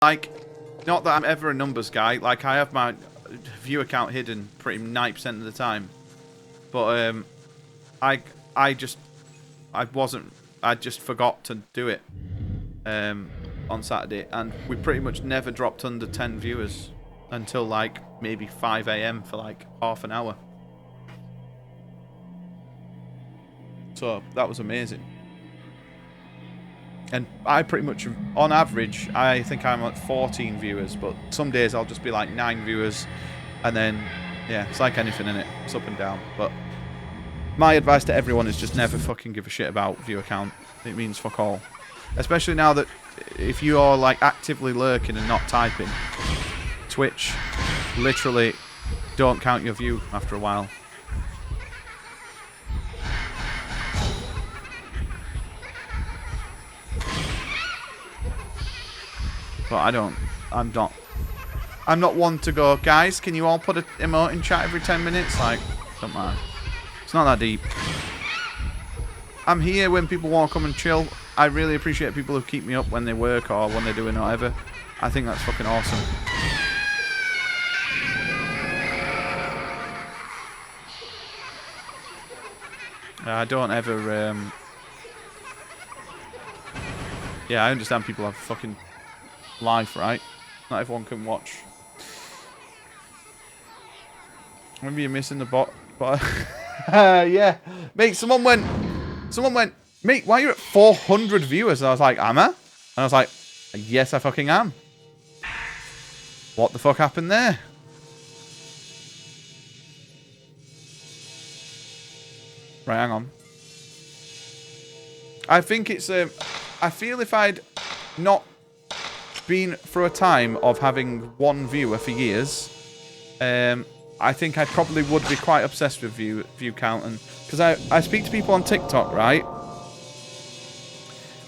Like, not that I'm ever a numbers guy. Like, I have my view account hidden pretty 90% of the time. But I just forgot to do it on Saturday, and we pretty much never dropped under 10 viewers until like maybe 5 AM for like half an hour. So that was amazing. And I pretty much, on average, I think I'm at 14 viewers, but some days I'll just be like 9 viewers, and then, yeah, it's like anything, innit? It's up and down. But my advice to everyone is just never fucking give a shit about view account. It means fuck all. Especially now that if you are like actively lurking and not typing, Twitch literally don't count your view after a while. But I'm not one to go, guys, can you all put an emote in chat every 10 minutes? Like, don't mind. It's not that deep. I'm here when people want to come and chill. I really appreciate people who keep me up when they work or when they're doing whatever. I think that's fucking awesome. I don't ever, yeah, I understand people have fucking life, right? Not everyone can watch. Maybe you're missing the bot. Yeah. Mate, someone went, mate, why are you at 400 viewers? And I was like, am I? And I was like, yes, I fucking am. What the fuck happened there? Right, hang on. I think it's, I feel if I'd not been through a time of having one viewer for years, I think I probably would be quite obsessed with view count. And because I speak to people on TikTok, right?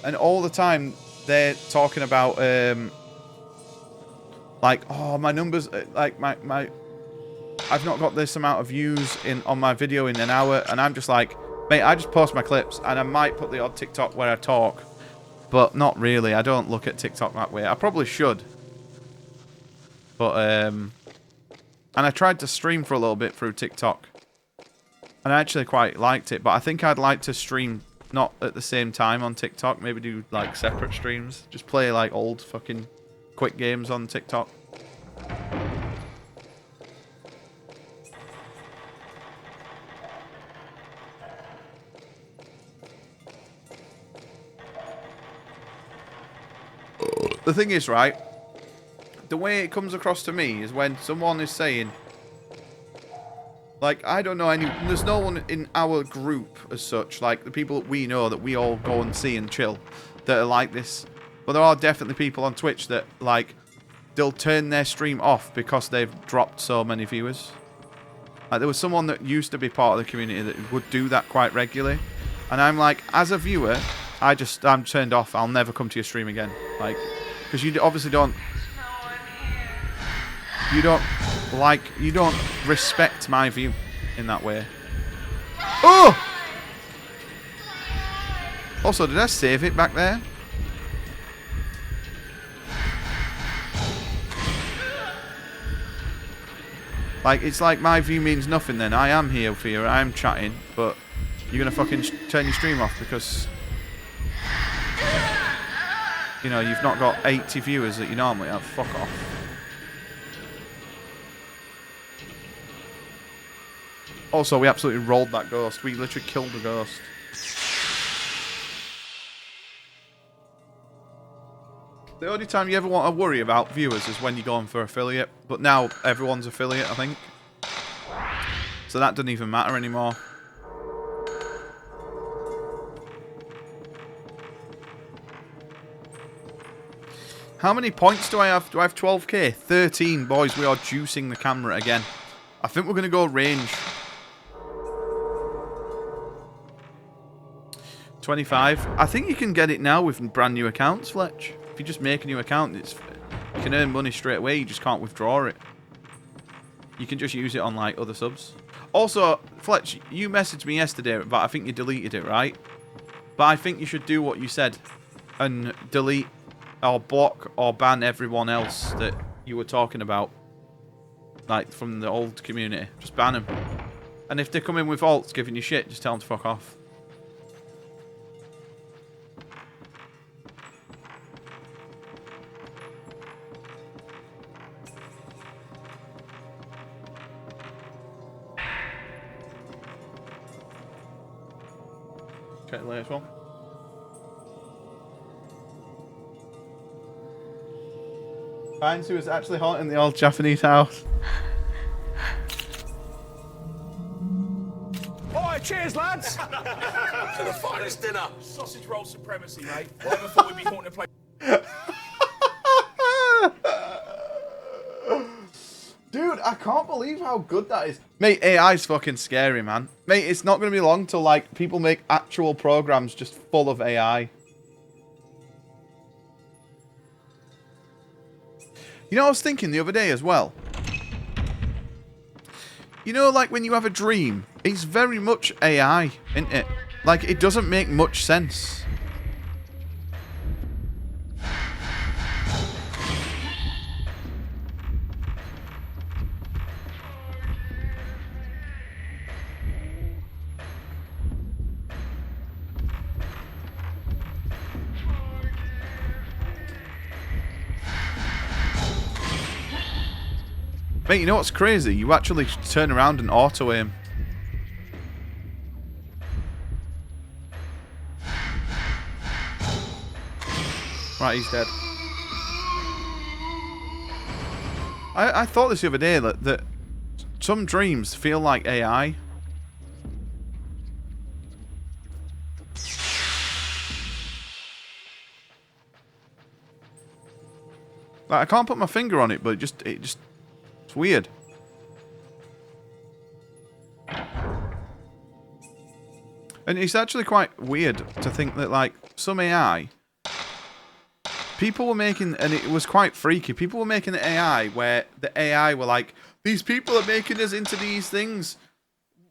And all the time they're talking about like, oh, my numbers, like my I've not got this amount of views on my video in an hour, and I'm just like, mate, I just post my clips, and I might put the odd TikTok where I talk, but not really. I don't look at TikTok that way. I probably should, but and I tried to stream for a little bit through TikTok, and I actually quite liked it, but I think I'd like to stream not at the same time on TikTok. Maybe do like separate streams. Just play like old fucking quick games on TikTok. The thing is, right, the way it comes across to me is when someone is saying, like, I don't know there's no one in our group as such, like the people that we know that we all go and see and chill, that are like this. But there are definitely people on Twitch that, like, they'll turn their stream off because they've dropped so many viewers. Like, there was someone that used to be part of the community that would do that quite regularly. And I'm like, as a viewer, I'm turned off. I'll never come to your stream again. Like, because you obviously don't respect my view in that way. Oh! Also, did I save it back there? Like, it's like my view means nothing then. I am here for you, I'm chatting, but you're gonna fucking turn your stream off because, you know, you've not got 80 viewers that you normally have. Fuck off. Also, we absolutely rolled that ghost. We literally killed the ghost. The only time you ever want to worry about viewers is when you're going for affiliate. But now everyone's affiliate, I think. So that doesn't even matter anymore. How many points do I have? Do I have 12k? 13, boys. We are juicing the camera again. I think we're going to go range. 25. I think you can get it now with brand new accounts, Fletch. If you just make a new account, you can earn money straight away. You just can't withdraw it. You can just use it on like other subs. Also, Fletch, you messaged me yesterday, but I think you deleted it, right? But I think you should do what you said and delete or block or ban everyone else that you were talking about, like from the old community. Just ban them. And if they come in with alts giving you shit, just tell them to fuck off. Check the latest one. Finds who was actually haunting the old Japanese house. Alright, cheers, lads! To the finest dinner. Sausage roll supremacy, mate. Never thought we'd be haunting a place. Dude, I can't believe how good that is. Mate, AI's fucking scary, man. Mate, it's not going to be long till, like, people make actual programs just full of AI. You know, I was thinking the other day as well. You know, like, when you have a dream, it's very much AI, isn't it? Like, it doesn't make much sense. Mate, you know what's crazy? You actually turn around and auto-aim. Right, he's dead. I thought this the other day that some dreams feel like AI. Like, I can't put my finger on it, but it's weird. And it's actually quite weird to think that, like, some AI, people were making, and it was quite freaky, people were making the AI where the AI were like, these people are making us into these things.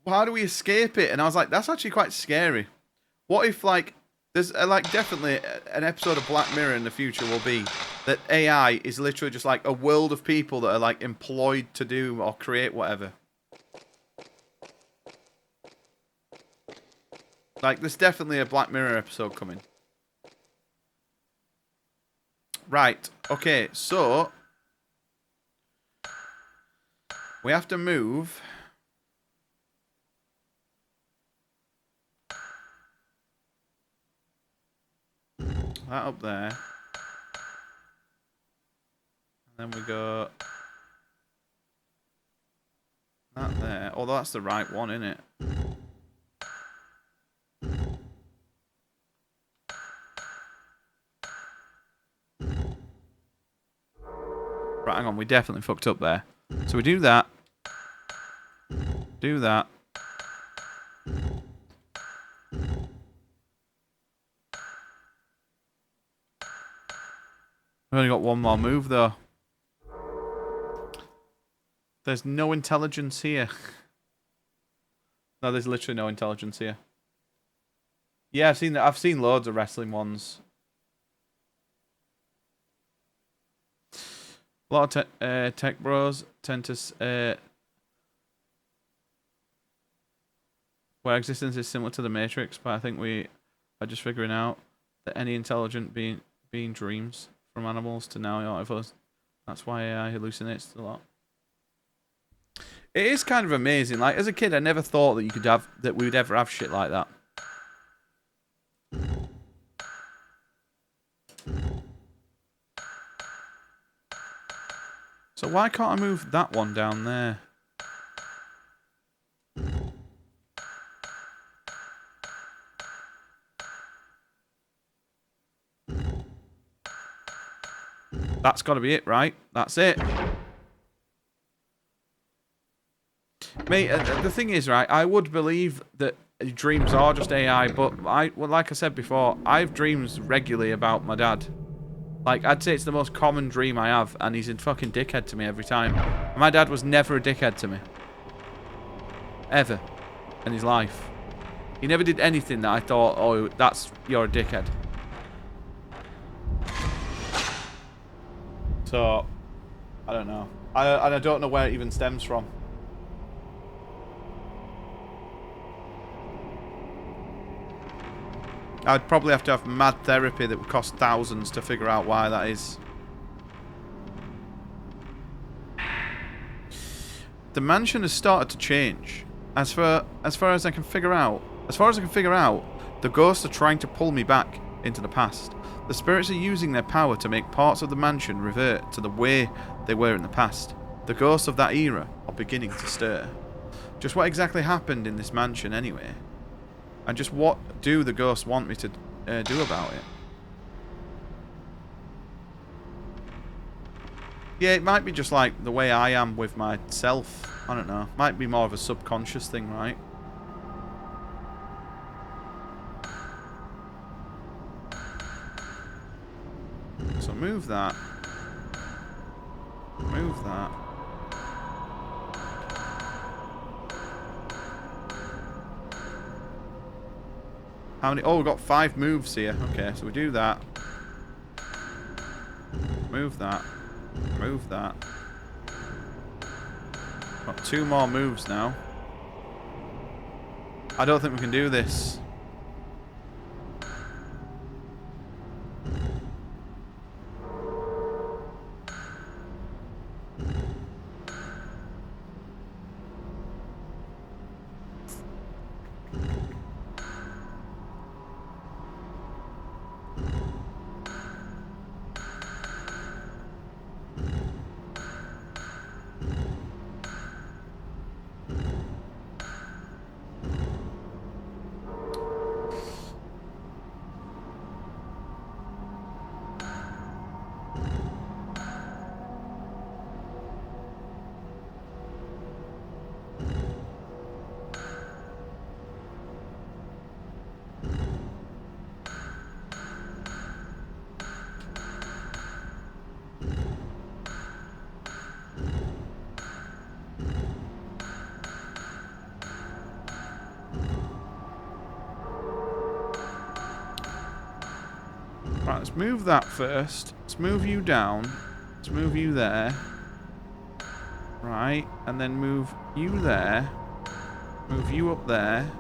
How do we escape it? And I was like, that's actually quite scary. What if, like, there's, like, definitely an episode of Black Mirror in the future will be that AI is literally just, like, a world of people that are, like, employed to do or create whatever. Like, there's definitely a Black Mirror episode coming. Right. Okay, so we have to move that up there. And then we go that there. Although that's the right one, isn't it? Right, hang on, we definitely fucked up there. So we do that. Do that. We've only got one more move, though. There's no intelligence here. No, there's literally no intelligence here. Yeah, I've seen that. I've seen loads of wrestling ones. A lot of tech bros tend to where existence is similar to the Matrix, but I think we are just figuring out that any intelligent being dreams from animals to now of us. That's why AI hallucinates a lot. It is kind of amazing. Like, as a kid, I never thought that you could have that we would ever have shit like that. So why can't I move that one down there? That's got to be it, right? That's it. Mate, the thing is, right, I would believe that dreams are just AI, but well, like I said before, I have dreams regularly about my dad. Like, I'd say it's the most common dream I have, and he's a fucking dickhead to me every time. And my dad was never a dickhead to me. Ever. In his life. He never did anything that I thought, oh, you're a dickhead. So, I don't know. And I don't know where it even stems from. I'd probably have to have mad therapy that would cost thousands to figure out why that is. The mansion has started to change. As far as I can figure out, the ghosts are trying to pull me back into the past. The spirits are using their power to make parts of the mansion revert to the way they were in the past. The ghosts of that era are beginning to stir. Just what exactly happened in this mansion anyway? And just what do the ghosts want me to do about it? Yeah, it might be just like the way I am with myself. I don't know. Might be more of a subconscious thing, right? So move that. Move that. How many? Oh, we've got 5 moves here. Okay, so we do that. Move that. Move that. Got 2 more moves now. I don't think we can do this. Right, let's move that first. Let's move you down. Let's move you there. Right, and then move you there. Move you up there.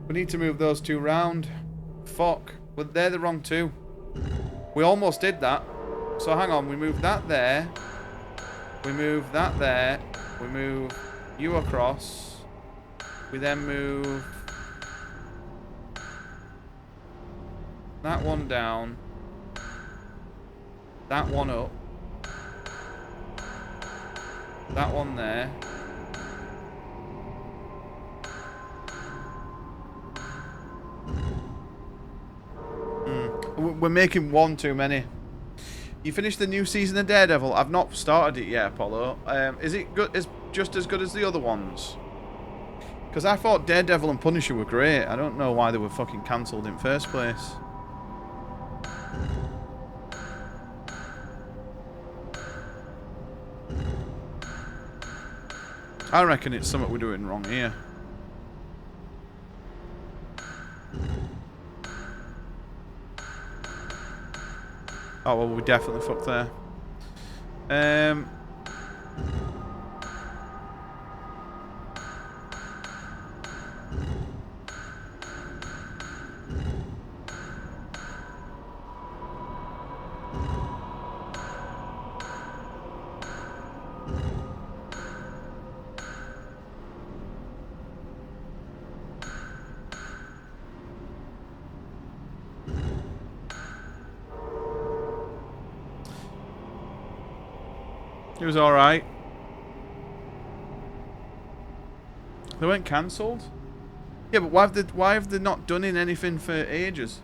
We need to move those 2 round. Fuck. But they're the wrong 2. We almost did that. So hang on. We move that there. We move that there. We move you across. We then move that one down. That one up. That one there. We're making 1 too many. You finished the new season of Daredevil? I've not started it yet, Apollo. Is it good? Is just as good as the other ones? Because I thought Daredevil and Punisher were great. I don't know why they were fucking cancelled in first place. I reckon it's something we're doing wrong here. Oh, well, we definitely fucked there. It was alright. They weren't cancelled? Yeah, but why have they not done anything for ages?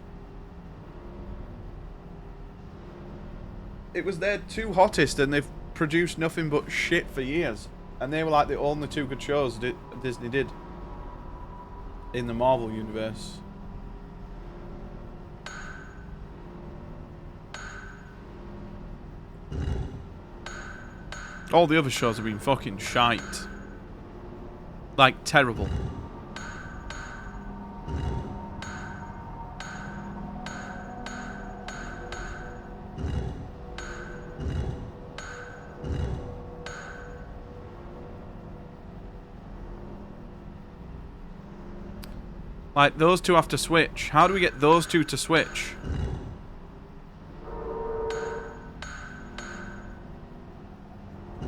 It was their 2 hottest and they've produced nothing but shit for years. And they were like the only 2 good shows Disney did in the Marvel universe. All the other shows have been fucking shite. Like, terrible. Like, those two have to switch. How do we get those two to switch?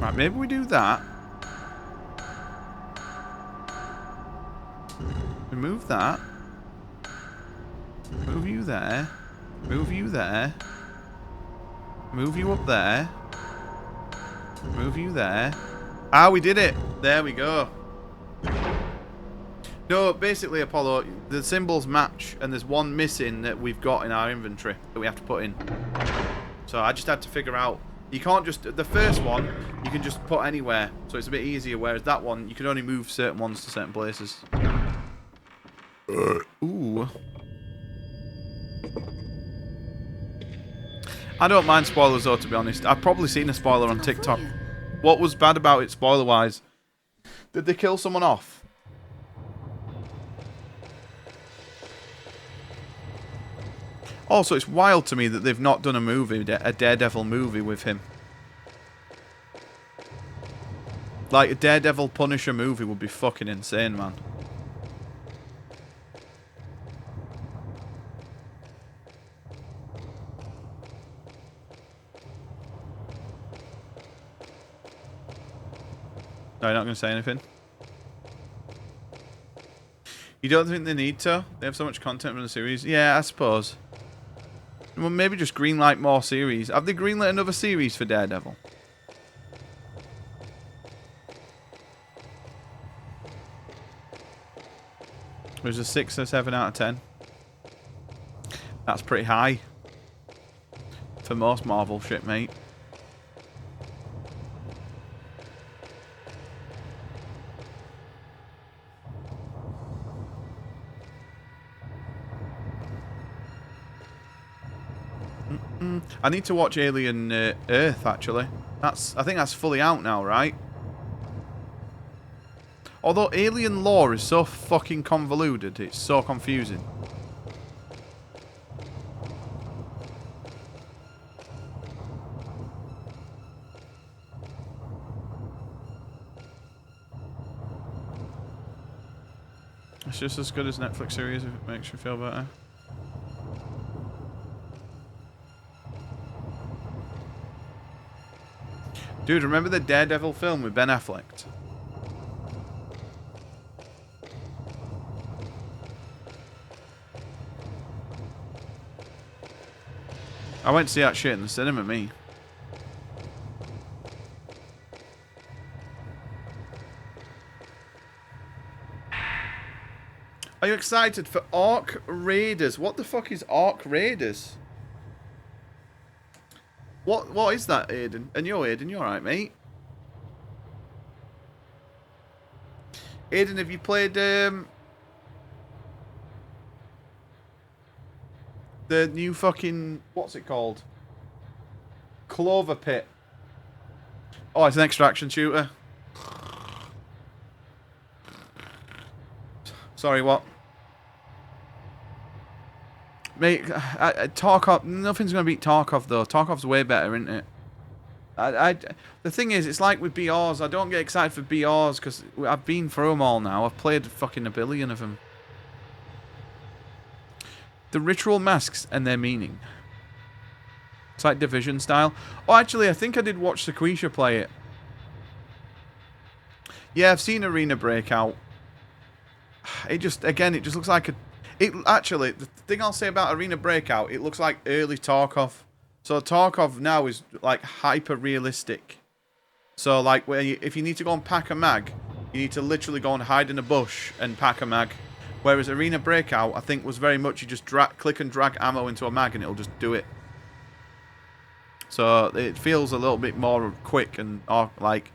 Right, maybe we do that. Remove that. Move you there. Move you there. Move you up there. Move you there. Ah, we did it. There we go. No, basically, Apollo, the symbols match, and there's one missing that we've got in our inventory that we have to put in. So I just had to figure out. You can't just... The first one, you can just put anywhere, so it's a bit easier, whereas that one, you can only move certain ones to certain places. Ooh. I don't mind spoilers, though, to be honest. I've probably seen a spoiler on TikTok. What was bad about it, spoiler-wise? Did they kill someone off? Also, it's wild to me that they've not done a movie, a Daredevil movie with him. Like, a Daredevil Punisher movie would be fucking insane, man. No, you're not going to say anything? You don't think they need to? They have so much content from the series? Yeah, I suppose. Well, maybe just greenlight more series. Have they greenlit another series for Daredevil? There's a 6 or 7 out of 10. That's pretty high. For most Marvel shit, mate. I need to watch Alien Earth, actually. I think that's fully out now, right? Although alien lore is so fucking convoluted, it's so confusing. It's just as good as Netflix series if it makes you feel better. Dude, remember the Daredevil film with Ben Affleck? I went to see that shit in the cinema, me. Are you excited for Ark Raiders? What the fuck is Ark Raiders? What is that, Aiden? And you're Aiden, you alright, mate? Aiden, have you played the new fucking, what's it called? Clover Pit. Oh, it's an extraction shooter. Sorry, what? Mate, Tarkov, nothing's going to beat Tarkov, though. Tarkov's way better, isn't it? The thing is, it's like with BRs. I don't get excited for BRs because I've been through them all now. I've played fucking a billion of them. The ritual masks and their meaning. It's like Division style. Oh, actually, I think I did watch Sequisha play it. Yeah, I've seen Arena Breakout. It just looks like a... Actually, the thing I'll say about Arena Breakout, it looks like early Tarkov. So Tarkov now is like hyper realistic. So like if you need to go and pack a mag, you need to literally go and hide in a bush and pack a mag. Whereas Arena Breakout, I think, was very much you just click and drag ammo into a mag and it'll just do it. So it feels a little bit more quick and like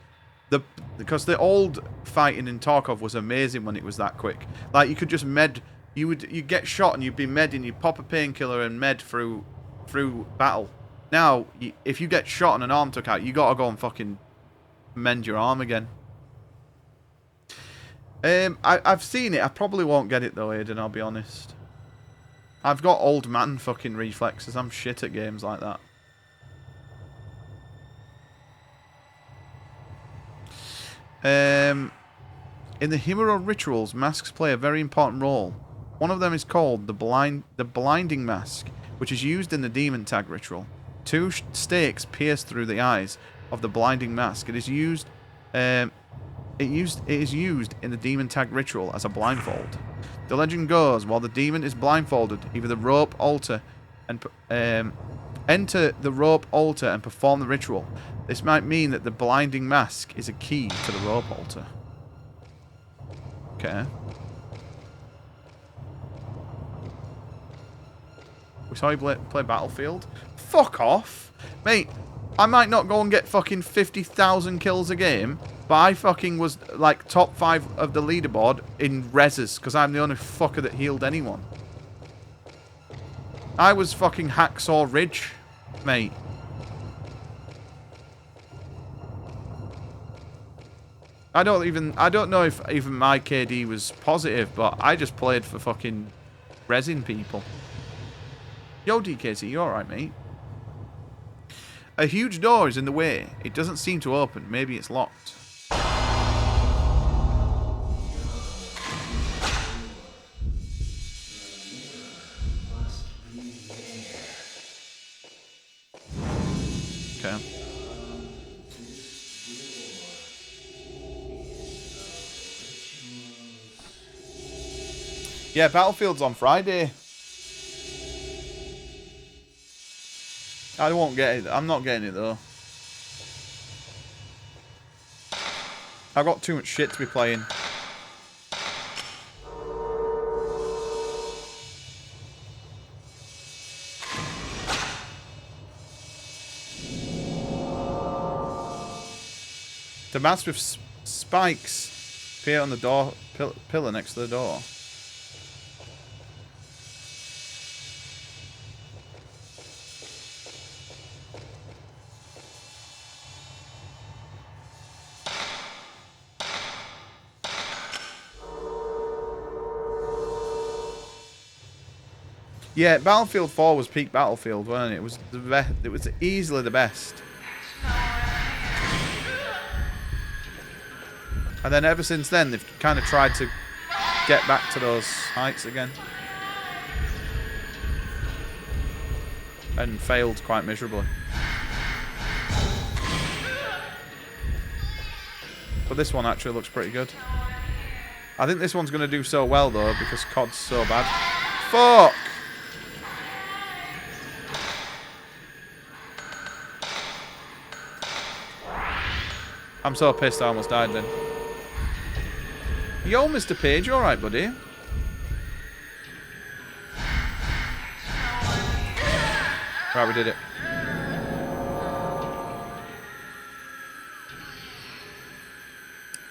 because the old fighting in Tarkov was amazing when it was that quick. Like you could just med. You'd get shot and you'd be medding, you'd pop a painkiller and med through battle. Now, if you get shot and an arm took out, you gotta go and fucking mend your arm again. I've seen it. I probably won't get it though, Aiden, I'll be honest. I've got old man fucking reflexes. I'm shit at games like that. In the hero rituals, masks play a very important role. One of them is called the blinding mask, which is used in the demon tag ritual. 2 stakes pierce through the eyes of the blinding mask. It is used in the demon tag ritual as a blindfold. The legend goes, while the demon is blindfolded, either the rope altar and enter the rope altar and perform the ritual. This might mean that the blinding mask is a key to the rope altar. Okay. We saw you play Battlefield. Fuck off, mate. I might not go and get fucking 50,000 kills a game, but I fucking was like top 5 of the leaderboard in reses because I'm the only fucker that healed anyone. I was fucking Hacksaw Ridge, mate. I don't know if even my KD was positive, but I just played for fucking resin people. Yo, DKZ, you alright, mate? A huge door is in the way. It doesn't seem to open. Maybe it's locked. Okay. Yeah, Battlefield's on Friday. I won't get it. I'm not getting it though. I've got too much shit to be playing. The mask with spikes appear on the door pillar next to the door. Yeah, Battlefield 4 was peak Battlefield, wasn't it? It was the best. It was easily the best. And then ever since then, they've kind of tried to get back to those heights again. And failed quite miserably. But this one actually looks pretty good. I think this one's going to do so well, though, because COD's so bad. Fuck! I'm so pissed I almost died then. Yo, Mr. Page, you alright, buddy? Right, we did it.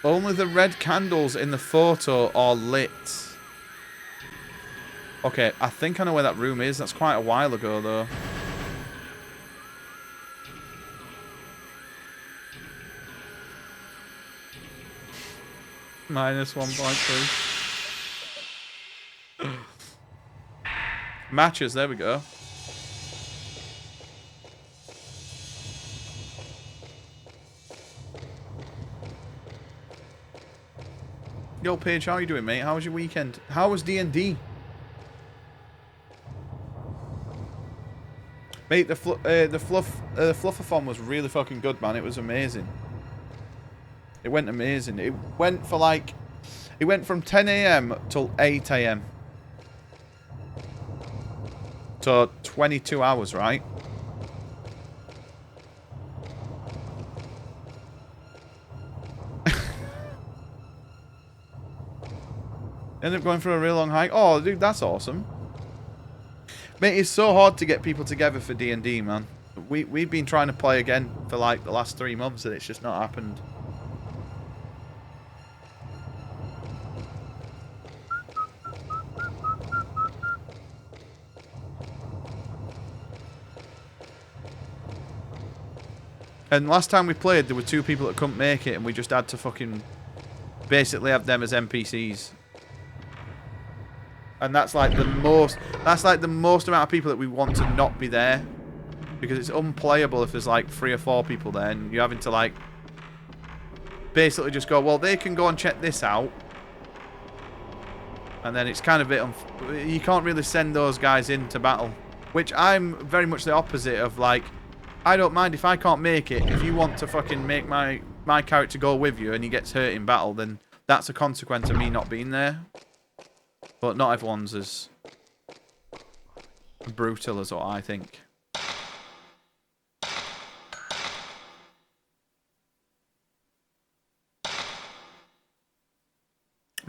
Only the red candles in the photo are lit. Okay, I think I know where that room is. That's quite a while ago, though. Minus 1.3. Matches, there we go. Yo, Paige, how are you doing, mate? How was your weekend? How was D&D? Mate, the Fluffathon was really fucking good, man. It was amazing. It went amazing. It went for like... It went from 10 AM till 8 AM. So, 22 hours, right? Ended up going for a real long hike. Oh, dude, that's awesome. Mate, it's so hard to get people together for D&D, man. We've been trying to play again for like the last 3 months and it's just not happened. And last time we played, there were 2 people that couldn't make it, and we just had to fucking basically have them as NPCs. And that's like the most amount of people that we want to not be there. Because it's unplayable if there's like 3 or 4 people there, and you're having to like basically just go, well, they can go and check this out. And then it's kind of a bit you can't really send those guys into battle. Which I'm very much the opposite of. Like, I don't mind if I can't make it. If you want to fucking make my character go with you and he gets hurt in battle, then that's a consequence of me not being there. But not everyone's as brutal as what I think.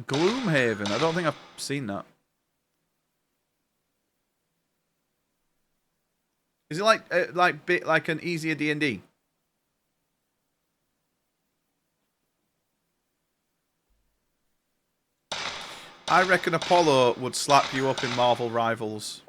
Gloomhaven. I don't think I've seen that. Is it like an easier D&D? I reckon Apollo would slap you up in Marvel Rivals.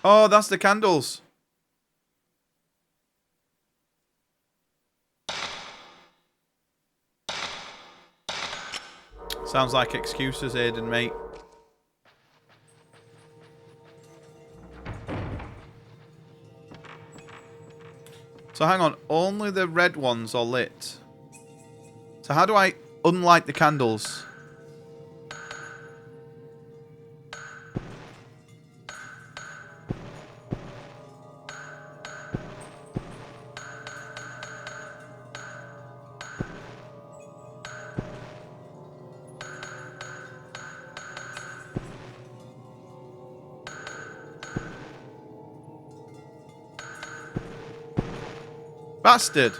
Oh, that's the candles. Sounds like excuses, Aiden, mate. So hang on, only the red ones are lit. So how do I unlight the candles? Bastard.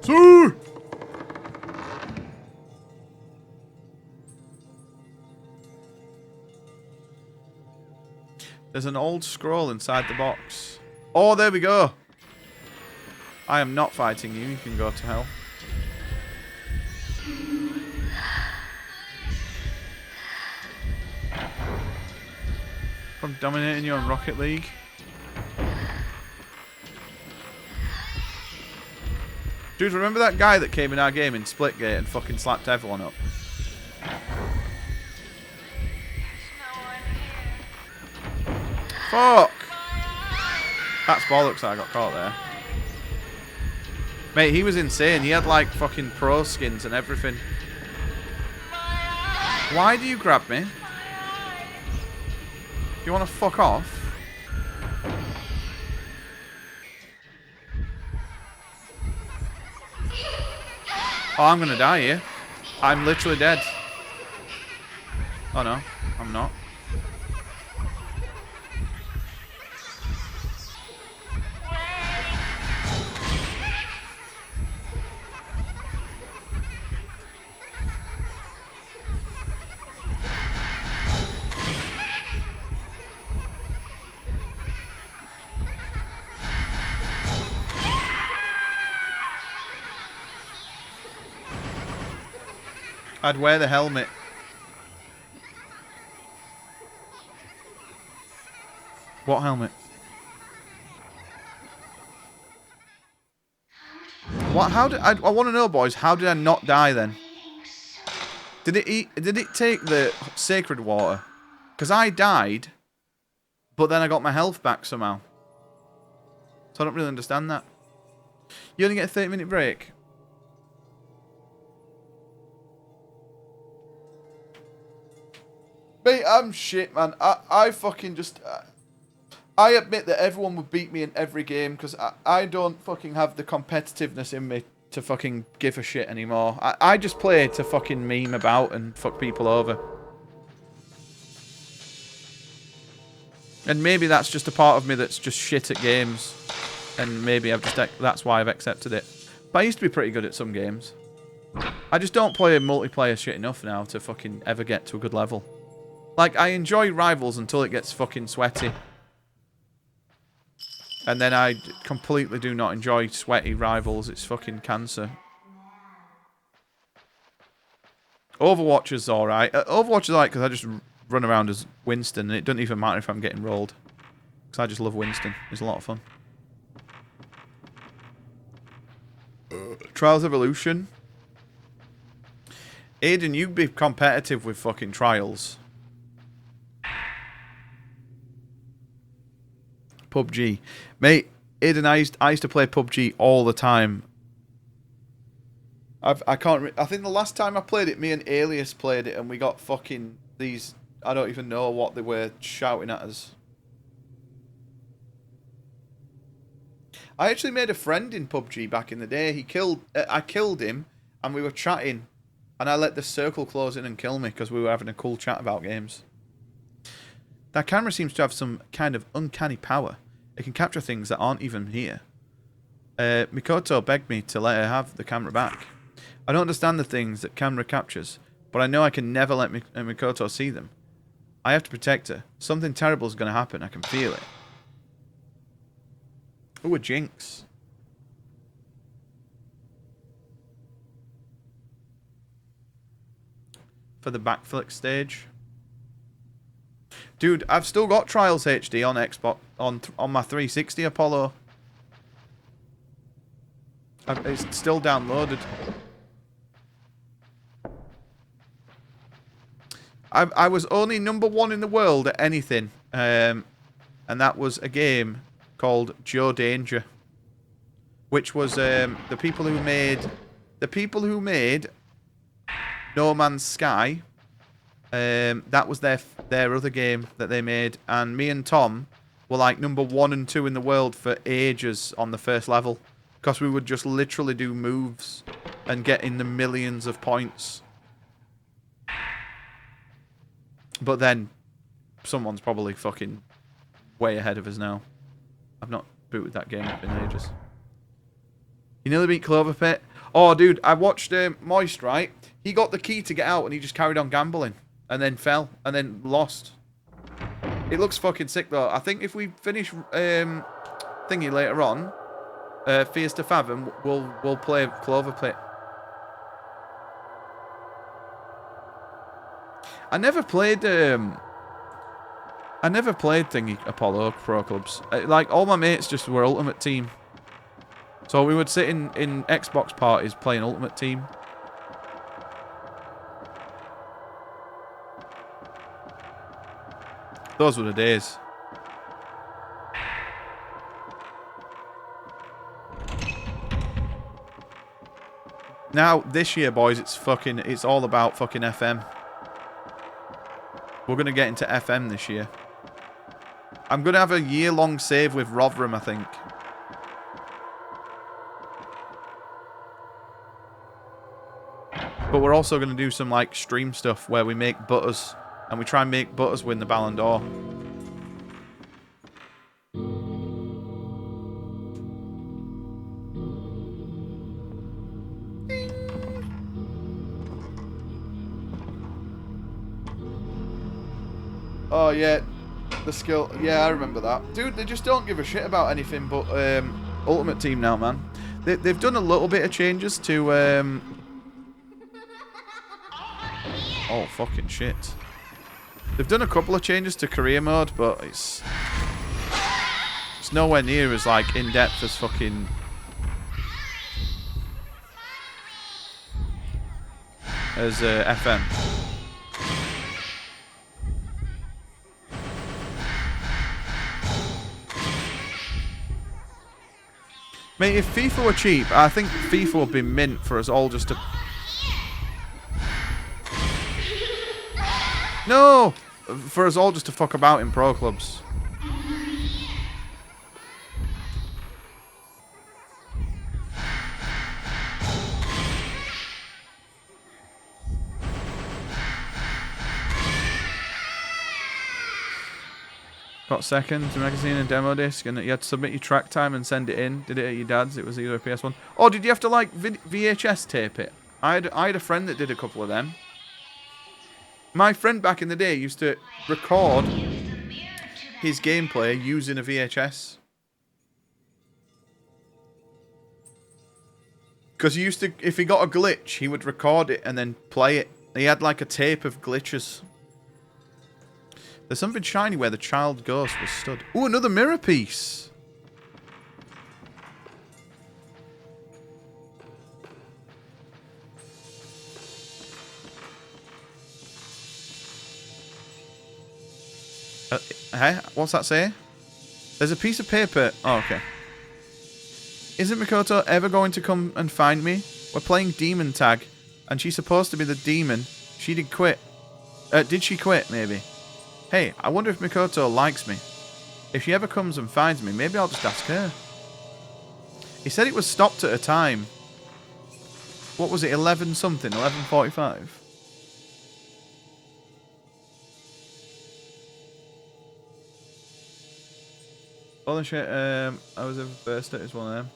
See! There's an old scroll inside the box. Oh, there we go. I am not fighting you. You can go to hell. From dominating you on Rocket League. Dude, remember that guy that came in our game in Splitgate and fucking slapped everyone up? Fuck! That's bollocks that I got caught there. Mate, he was insane. He had like fucking pro skins and everything. Why do you grab me? Do you want to fuck off? Oh, I'm gonna die here. I'm literally dead. Oh no, I'm not. I'd wear the helmet. What helmet? What? How did I want to know, boys? How did I not die then? Did it take the sacred water? Because I died, but then I got my health back somehow. So I don't really understand that. You only get a 30-minute break. Mate, I'm shit, man. I fucking just... I admit that everyone would beat me in every game because I don't fucking have the competitiveness in me to fucking give a shit anymore. I just play to fucking meme about and fuck people over. And maybe that's just a part of me that's just shit at games. And maybe that's why I've accepted it. But I used to be pretty good at some games. I just don't play multiplayer shit enough now to fucking ever get to a good level. Like, I enjoy Rivals until it gets fucking sweaty. And then I completely do not enjoy sweaty Rivals. It's fucking cancer. Overwatch is alright. Overwatch is alright because I just run around as Winston, and it doesn't even matter if I'm getting rolled. Because I just love Winston. It's a lot of fun. Trials Evolution. Aiden, you'd be competitive with fucking Trials. PUBG. Mate, Aiden, I used to play PUBG all the time. I think the last time I played it, me and Alias played it, and we got fucking these... I don't even know what they were shouting at us. I actually made a friend in PUBG back in the day. I killed him, and we were chatting, and I let the circle close in and kill me because we were having a cool chat about games. That camera seems to have some kind of uncanny power. It can capture things that aren't even here. Mikoto begged me to let her have the camera back. I don't understand the things that camera captures, but I know I can never let Mikoto see them. I have to protect her. Something terrible is going to happen. I can feel it. Ooh, a Jinx. For the backflip stage. Dude, I've still got Trials HD on Xbox on my 360 Apollo. It's still downloaded. I was only #1 in the world at anything, and that was a game called Joe Danger, which was the people who made No Man's Sky. That was their other game that they made, and me and Tom were like #1 and 2 in the world for ages on the first level, because we would just literally do moves and get in the millions of points. But then someone's probably fucking way ahead of us now. I've not booted that game up in ages. You nearly beat Clover Pit? Oh, dude, I watched Moist, right? He got the key to get out and he just carried on gambling. And then fell. And then lost. It looks fucking sick, though. I think if we finish thingy later on, Fears to Fathom, we'll play Clover Pit. I never played thingy Apollo Pro Clubs. Like, all my mates just were Ultimate Team. So we would sit in Xbox parties playing Ultimate Team. Those were the days. Now, this year, boys, it's all about fucking FM. We're going to get into FM this year. I'm going to have a year-long save with Rotherham, I think. But we're also going to do some, like, stream stuff where we make Butters. And we try and make Butters win the Ballon d'Or. Oh, yeah. The skill. Yeah, I remember that. Dude, they just don't give a shit about anything but Ultimate Team now, man. They've done a little bit of changes to... Oh, fucking shit. They've done a couple of changes to career mode, but it's nowhere near as, like, in-depth as fucking... as FM. Mate, if FIFA were cheap, I think FIFA would be mint for us all just to... No! For us all just to fuck about in pro clubs. Got seconds, magazine and demo disc, and you had to submit your track time and send it in. Did it at your dad's? It was either a PS1. Oh, did you have to like VHS tape it? I had a friend that did a couple of them. My friend back in the day used to record his gameplay using a VHS. Because he used to, if he got a glitch, he would record it and then play it. He had like a tape of glitches. There's something shiny where the child ghost was stood. Ooh, another mirror piece. Hey, what's that say? There's a piece of paper. Oh, okay. Isn't Mikoto ever going to come and find me? We're playing demon tag, and she's supposed to be the demon. She did quit. Did she quit, maybe? Hey, I wonder if Mikoto likes me. If she ever comes and finds me, maybe I'll just ask her. He said it was stopped at a time. What was it, 11 something? 11:45? Holy shit, I was ever burst at as one of them.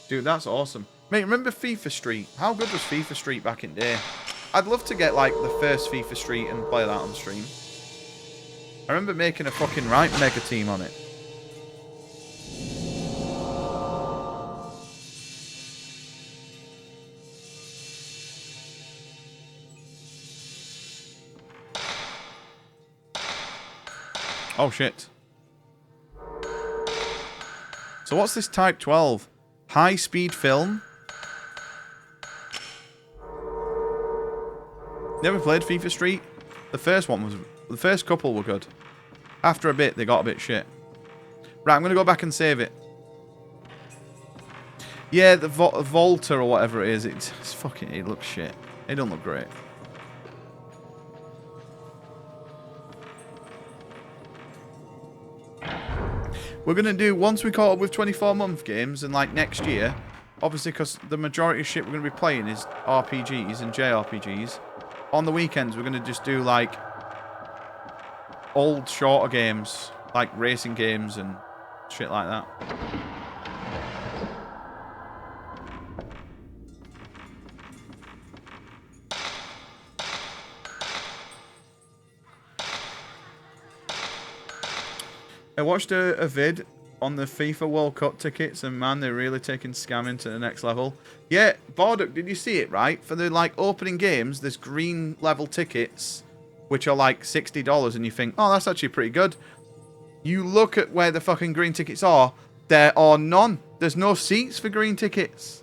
Dude, that's awesome. Mate, remember FIFA Street? How good was FIFA Street back in the day? I'd love to get, like, the first FIFA Street and play that on stream. I remember making a fucking right mega team on it. Oh, shit. So what's this Type 12? High-speed film? Never played FIFA Street? The first one was... The first couple were good. After a bit, they got a bit shit. Right, I'm going to go back and save it. Yeah, the Volta or whatever it is, it's fucking... It looks shit. It don't look great. We're going to do, once we caught up with 24-month games, and like next year, obviously because the majority of shit we're going to be playing is RPGs and JRPGs, on the weekends we're going to just do like old shorter games, like racing games and shit like that. I watched a vid on the FIFA World Cup tickets, and man, they're really taking scamming to the next level. Yeah, Bardock, did you see it, right? For the, like, opening games, there's green level tickets, which are, like, $60, and you think, oh, that's actually pretty good. You look at where the fucking green tickets are, there are none. There's no seats for green tickets.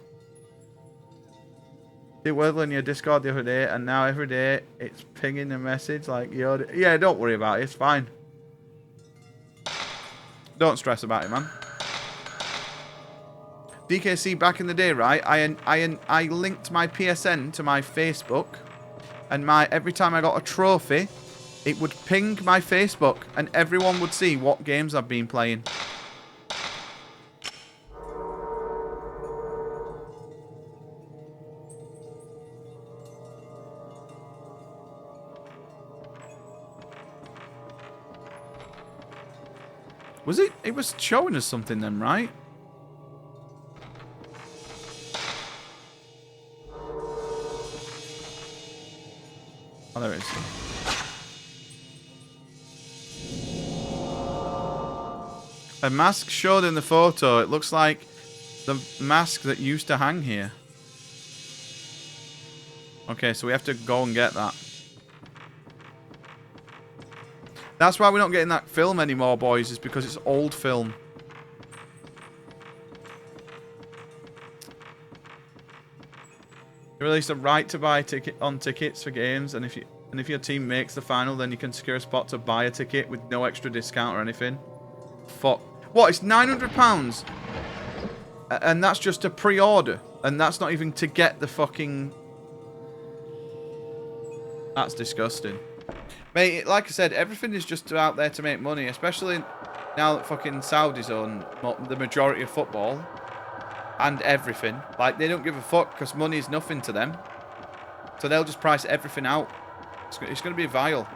It was in your Discord the other day, and now every day it's pinging a message like, yo, yeah, don't worry about it, it's fine. Don't stress about it, man. DKC, back in the day, right? I linked my PSN to my Facebook, and every time I got a trophy, it would ping my Facebook, and everyone would see what games I've been playing. Was it? It was showing us something then, right? Oh, there it is. A mask showed in the photo. It looks like the mask that used to hang here. Okay, so we have to go and get that. That's why we're not getting that film anymore, boys, is because it's old film. You released a right to buy tickets for games, and if your team makes the final, then you can secure a spot to buy a ticket with no extra discount or anything. Fuck. What? It's £900, and that's just a pre-order, and that's not even to get the fucking. That's disgusting. Mate, like I said, everything is just out there to make money, especially now that fucking Saudis own the majority of football and everything. Like, they don't give a fuck because money is nothing to them. So they'll just price everything out. It's going to be vile.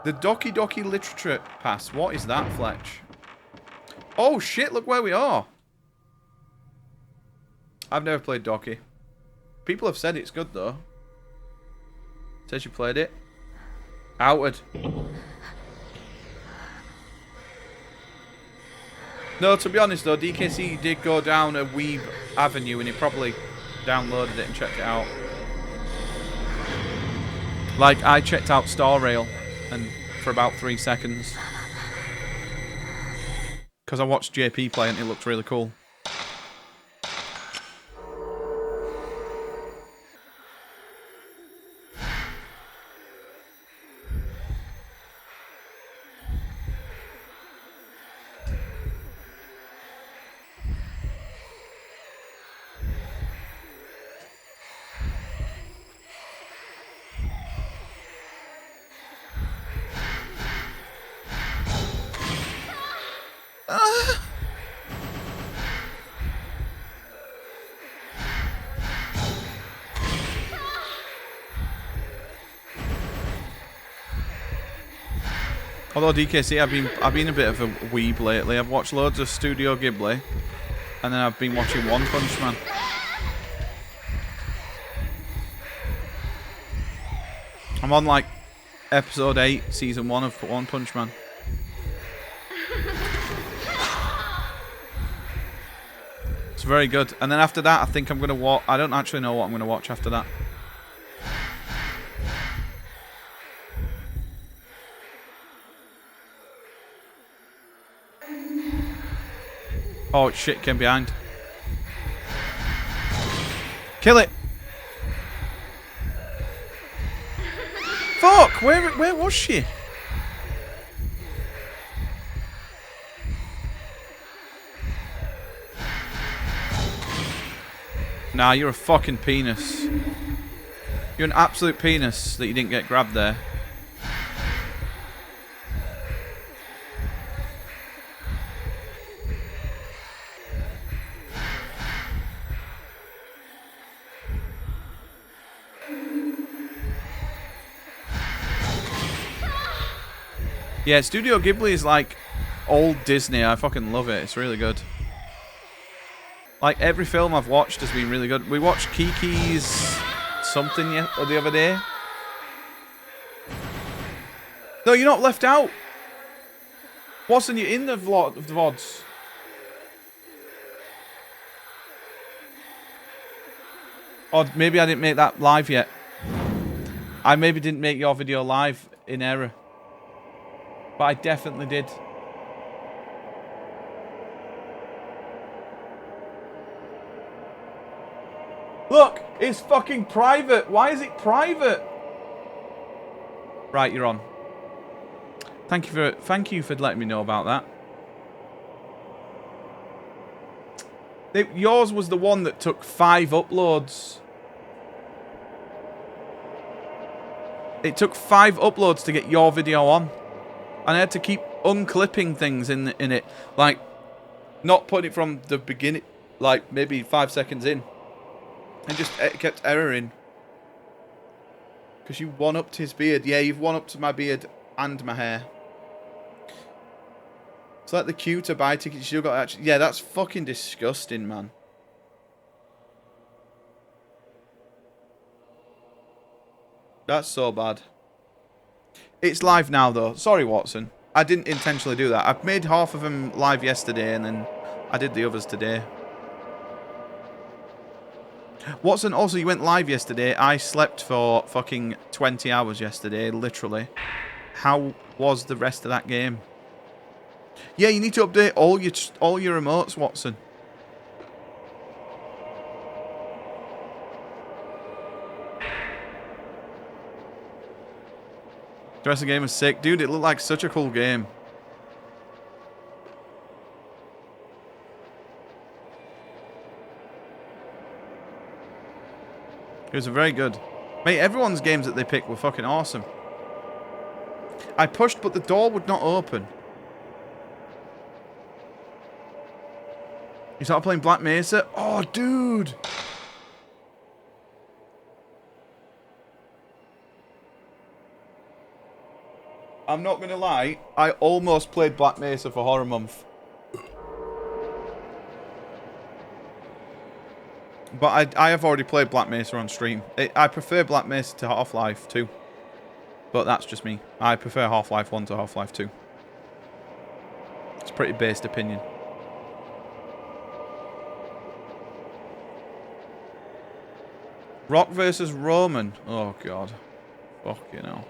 The Doki Doki Literature Pass. What is that, Fletch? Oh, shit, look where we are. I've never played Doki. People have said it's good, though. Says you played it. Outward. No, to be honest, though, DKC did go down a Weeb avenue, and he probably downloaded it and checked it out. Like, I checked out Star Rail and for about 3 seconds. Because I watched JP play and it looked really cool. Although DKC, I've been a bit of a weeb lately. I've watched loads of Studio Ghibli, and then I've been watching One Punch Man. I'm on like episode 8, season 1 of One Punch Man. It's very good. And then after that, I think I'm gonna watch. I don't actually know what I'm gonna watch after that. Oh shit, came behind. Kill it! Fuck! Where was she? Nah, you're a fucking penis. You're an absolute penis that you didn't get grabbed there. Yeah, Studio Ghibli is like old Disney. I fucking love it. It's really good. Like, every film I've watched has been really good. We watched Kiki's something the other day. No, you're not left out. Watson, you're in the VODs. Or maybe I didn't make that live yet. I maybe didn't make your video live in error. But I definitely did. Look, it's fucking private. Why is it private? Right, you're on. Thank you for letting me know about that. Yours was the one that took 5 uploads. It took 5 uploads to get your video on. And I had to keep unclipping things in it. Like, not putting it from the beginning, like maybe 5 seconds in. And just it kept erroring. Because you one-upped his beard. Yeah, you've one-upped my beard and my hair. It's like the queue to buy tickets. You still got actually. Yeah, that's fucking disgusting, man. That's so bad. It's live now, though. Sorry, Watson. I didn't intentionally do that. I've made half of them live yesterday, and then I did the others today. Watson, also, you went live yesterday. I slept for fucking 20 hours yesterday, literally. How was the rest of that game? Yeah, you need to update all your remotes, Watson. The rest of the game was sick. Dude, it looked like such a cool game. It was very good. Mate, everyone's games that they picked were fucking awesome. I pushed, but the door would not open. You started playing Black Mesa? Oh, dude! I'm not going to lie, I almost played Black Mesa for Horror Month. But I have already played Black Mesa on stream. I prefer Black Mesa to Half-Life 2. But that's just me. I prefer Half-Life 1 to Half-Life 2. It's a pretty based opinion. Rock versus Roman. Oh, God. Fuck, you know.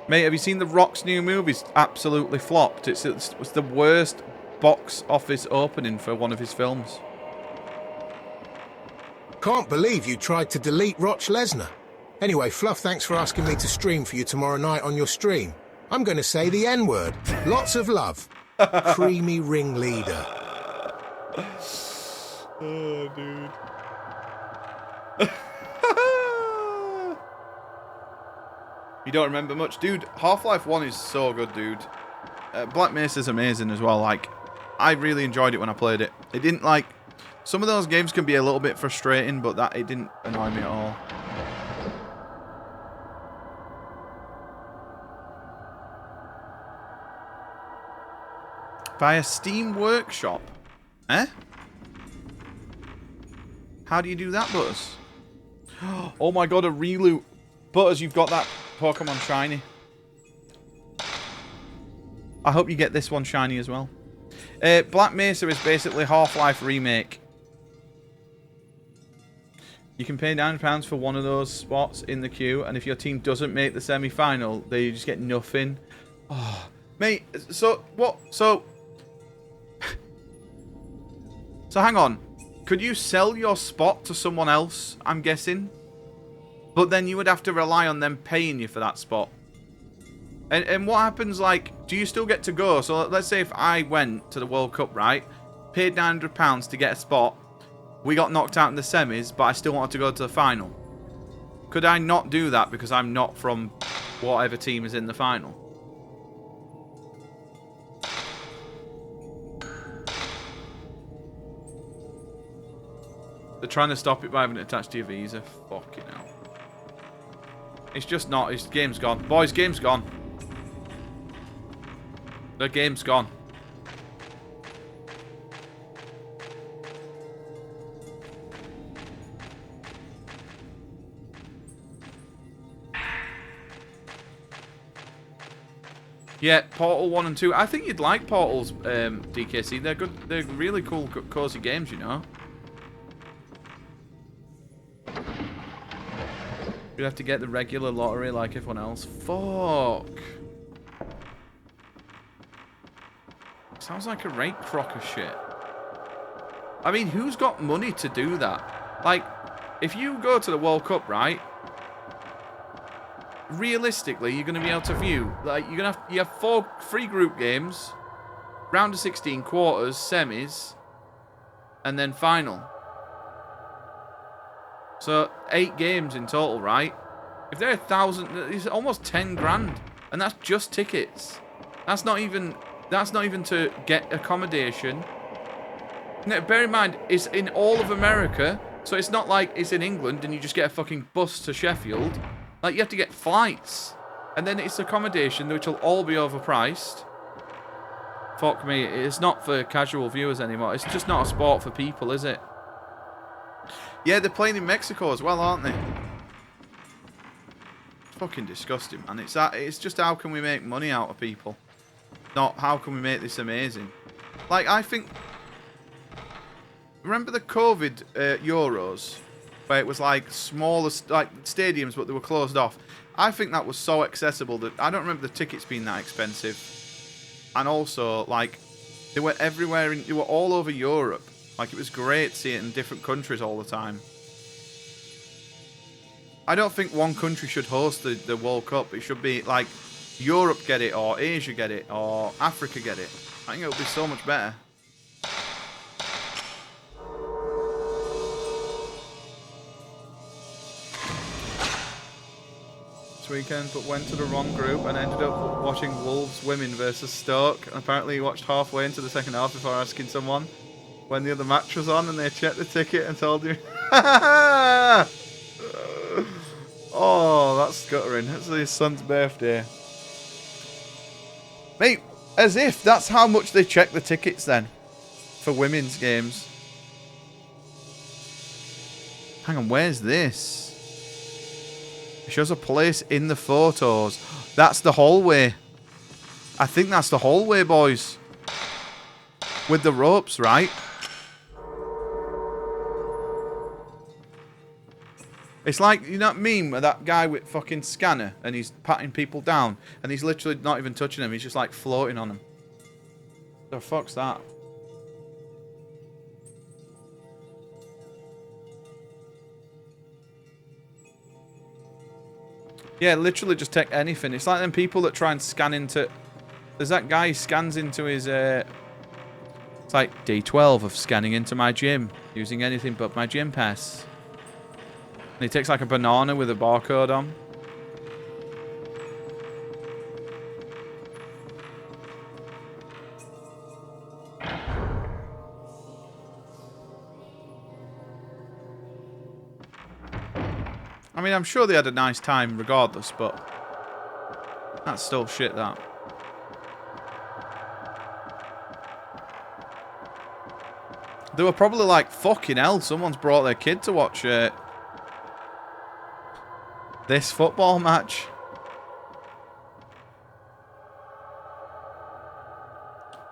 Mate, have you seen The Rock's new movies? Absolutely flopped. It's the worst box office opening for one of his films. Can't believe you tried to delete Roch Lesnar. Anyway, Fluff, thanks for asking me to stream for you tomorrow night on your stream. I'm going to say the N-word. Lots of love. Creamy ringleader. Oh, dude. You don't remember much? Dude, Half-Life 1 is so good, dude. Black Mesa is amazing as well. Like, I really enjoyed it when I played it. It didn't, like... Some of those games can be a little bit frustrating, but it didn't annoy me at all. Via Steam Workshop? Eh? How do you do that, Butters? Oh my god, a reloot. Butters, you've got that Pokemon shiny. I hope you get this one shiny as well. Black Mesa is basically Half-Life Remake. You can pay £9 for one of those spots in the queue, and if your team doesn't make the semi-final, they just get nothing. Oh, mate, so, what? So hang on. Could you sell your spot to someone else, I'm guessing? But then you would have to rely on them paying you for that spot. And what happens, like, do you still get to go? So let's say if I went to the World Cup, right? Paid £900 to get a spot. We got knocked out in the semis, but I still wanted to go to the final. Could I not do that because I'm not from whatever team is in the final? They're trying to stop it by having it attached to your visa. Fucking hell. It's just not. It's game's gone. Boys, game's gone. The game's gone. Yeah, Portal 1 and 2. I think you'd like Portals, DKC. They're good. They're really cool, cozy games, you know. You'd have to get the regular lottery like everyone else. Fuck. Sounds like a rate crocker shit. I mean, who's got money to do that? Like, if you go to the World Cup, right? Realistically, you're going to be able to view. Like, you have 4 free group games, round of 16, quarters, semis, and then final. So 8 games in total, right? If they're 1,000, it's almost 10 grand, and that's just tickets. That's not even to get accommodation. Now, bear in mind, it's in all of America, so it's not like it's in England and you just get a fucking bus to Sheffield. Like, you have to get flights. And then it's accommodation, which will all be overpriced. Fuck me, it's not for casual viewers anymore. It's just not a sport for people, is it? Yeah, they're playing in Mexico as well, aren't they? It's fucking disgusting, man. It's just how can we make money out of people? Not how can we make this amazing? Like, I think... Remember the COVID Euros? Where it was like smaller like stadiums, but they were closed off. I think that was so accessible that I don't remember the tickets being that expensive. And also, like, they were everywhere. They were all over Europe. Like, it was great to see it in different countries all the time. I don't think one country should host the World Cup. It should be like Europe get it, or Asia get it, or Africa get it. I think it would be so much better. Weekend, but went to the wrong group and ended up watching Wolves women versus Stoke, and apparently he watched halfway into the second half before asking someone when the other match was on, and they checked the ticket and told you. Oh, that's guttering. It's his son's birthday. Mate, as if that's how much they check the tickets then for women's games. Hang on, where's this? It shows a place in the photos. That's the hallway. I think that's the hallway, boys. With the ropes, right? It's like, you know that meme with that guy with fucking scanner and he's patting people down and he's literally not even touching them. He's just like floating on them. The fuck's that? Yeah, literally just take anything. It's like them people that try and scan into... There's that guy who scans into his... It's like D12 of scanning into my gym using anything but my gym pass. And he takes like a banana with a barcode on. I mean, I'm sure they had a nice time regardless, but that's still shit, that. They were probably like, fucking hell, someone's brought their kid to watch this football match.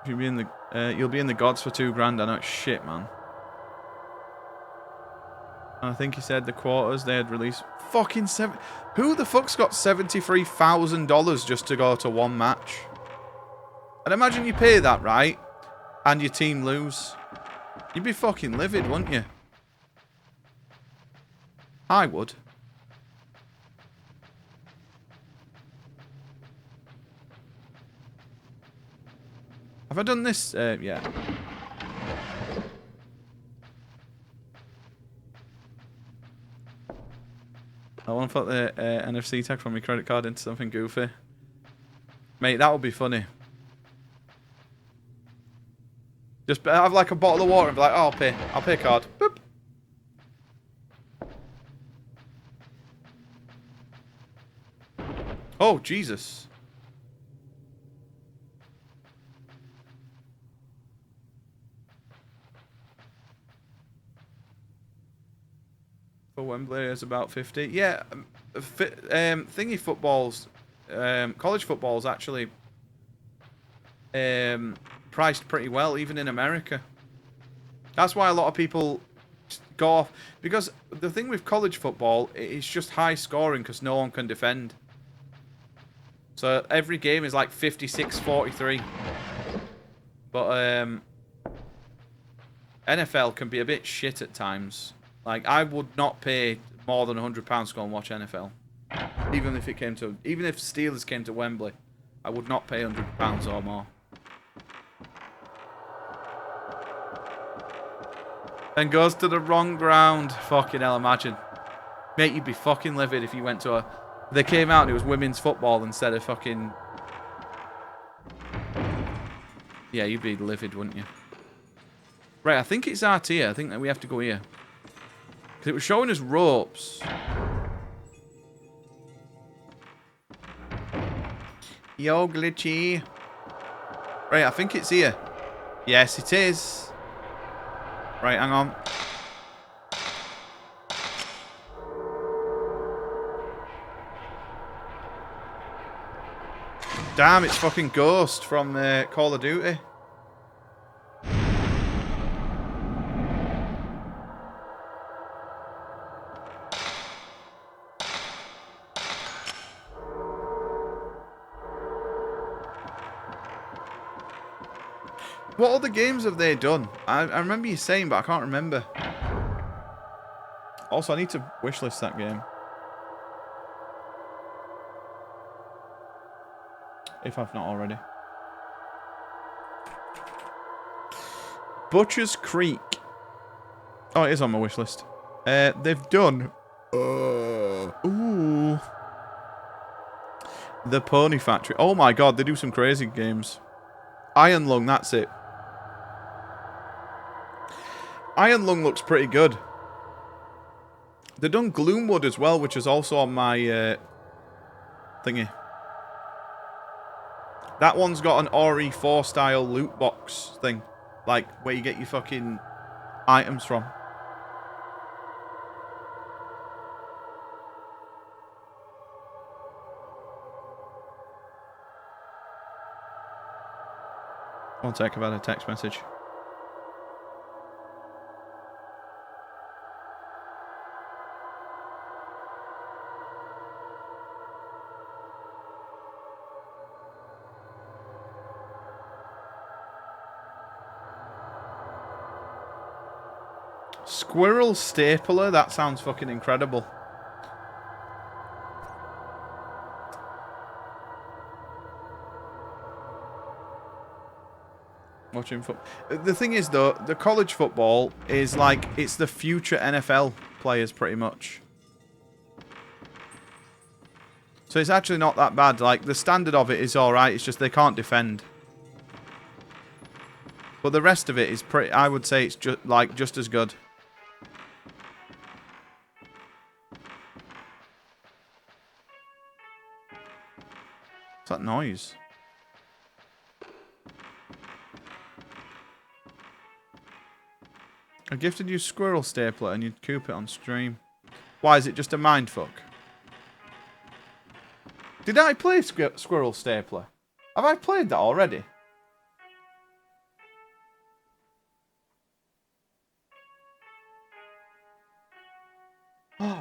You'll be in the gods for $2,000. I know it's shit, man. And I think he said the quarters they had released fucking seven. Who the fuck's got $73,000 just to go to one match? And imagine you pay that, right? And your team lose. You'd be fucking livid, wouldn't you? I would. Have I done this? Yeah. I want to put the NFC tag from my credit card into something goofy. Mate, that would be funny. Just have like a bottle of water and be like, oh, I'll pay card. Boop. Oh, Jesus. For Wembley is about 50. Yeah, thingy footballs, college footballs actually priced pretty well, even in America. That's why a lot of people go off, because the thing with college football, it's just high scoring because no one can defend. So every game is like 56-43. But NFL can be a bit shit at times. Like, I would not pay more than £100 to go and watch NFL. Even if Steelers came to Wembley, I would not pay £100 or more. And goes to the wrong ground. Fucking hell, imagine. Mate, you'd be fucking livid if you went to a... They came out and it was women's football instead of fucking... Yeah, you'd be livid, wouldn't you? Right, I think it's RT. I think that we have to go here. Because it was showing us ropes. Yo, glitchy. Right, I think it's here. Yes, it is. Right, hang on. Damn, it's fucking Ghost from Call of Duty. What other games have they done? I remember you saying, but I can't remember. Also, I need to wishlist that game. If I've not already. Butcher's Creek. Oh, it is on my wishlist. They've done... ooh. The Pony Factory. Oh my god, they do some crazy games. Iron Lung, that's it. Iron Lung looks pretty good. They've done Gloomwood as well, which is also on my thingy. That one's got an RE4 style loot box thing. Like, where you get your fucking items from. One sec, I've had a text message. Squirrel stapler? That sounds fucking incredible. Watching football. The thing is, though, the college football is like, it's the future NFL players, pretty much. So it's actually not that bad. Like, the standard of it is alright, it's just they can't defend. But the rest of it is pretty, I would say it's just as good. What's that noise? I gifted you squirrel stapler and you'd coop it on stream. Why, is it just a mindfuck? Did I play squirrel stapler? Have I played that already?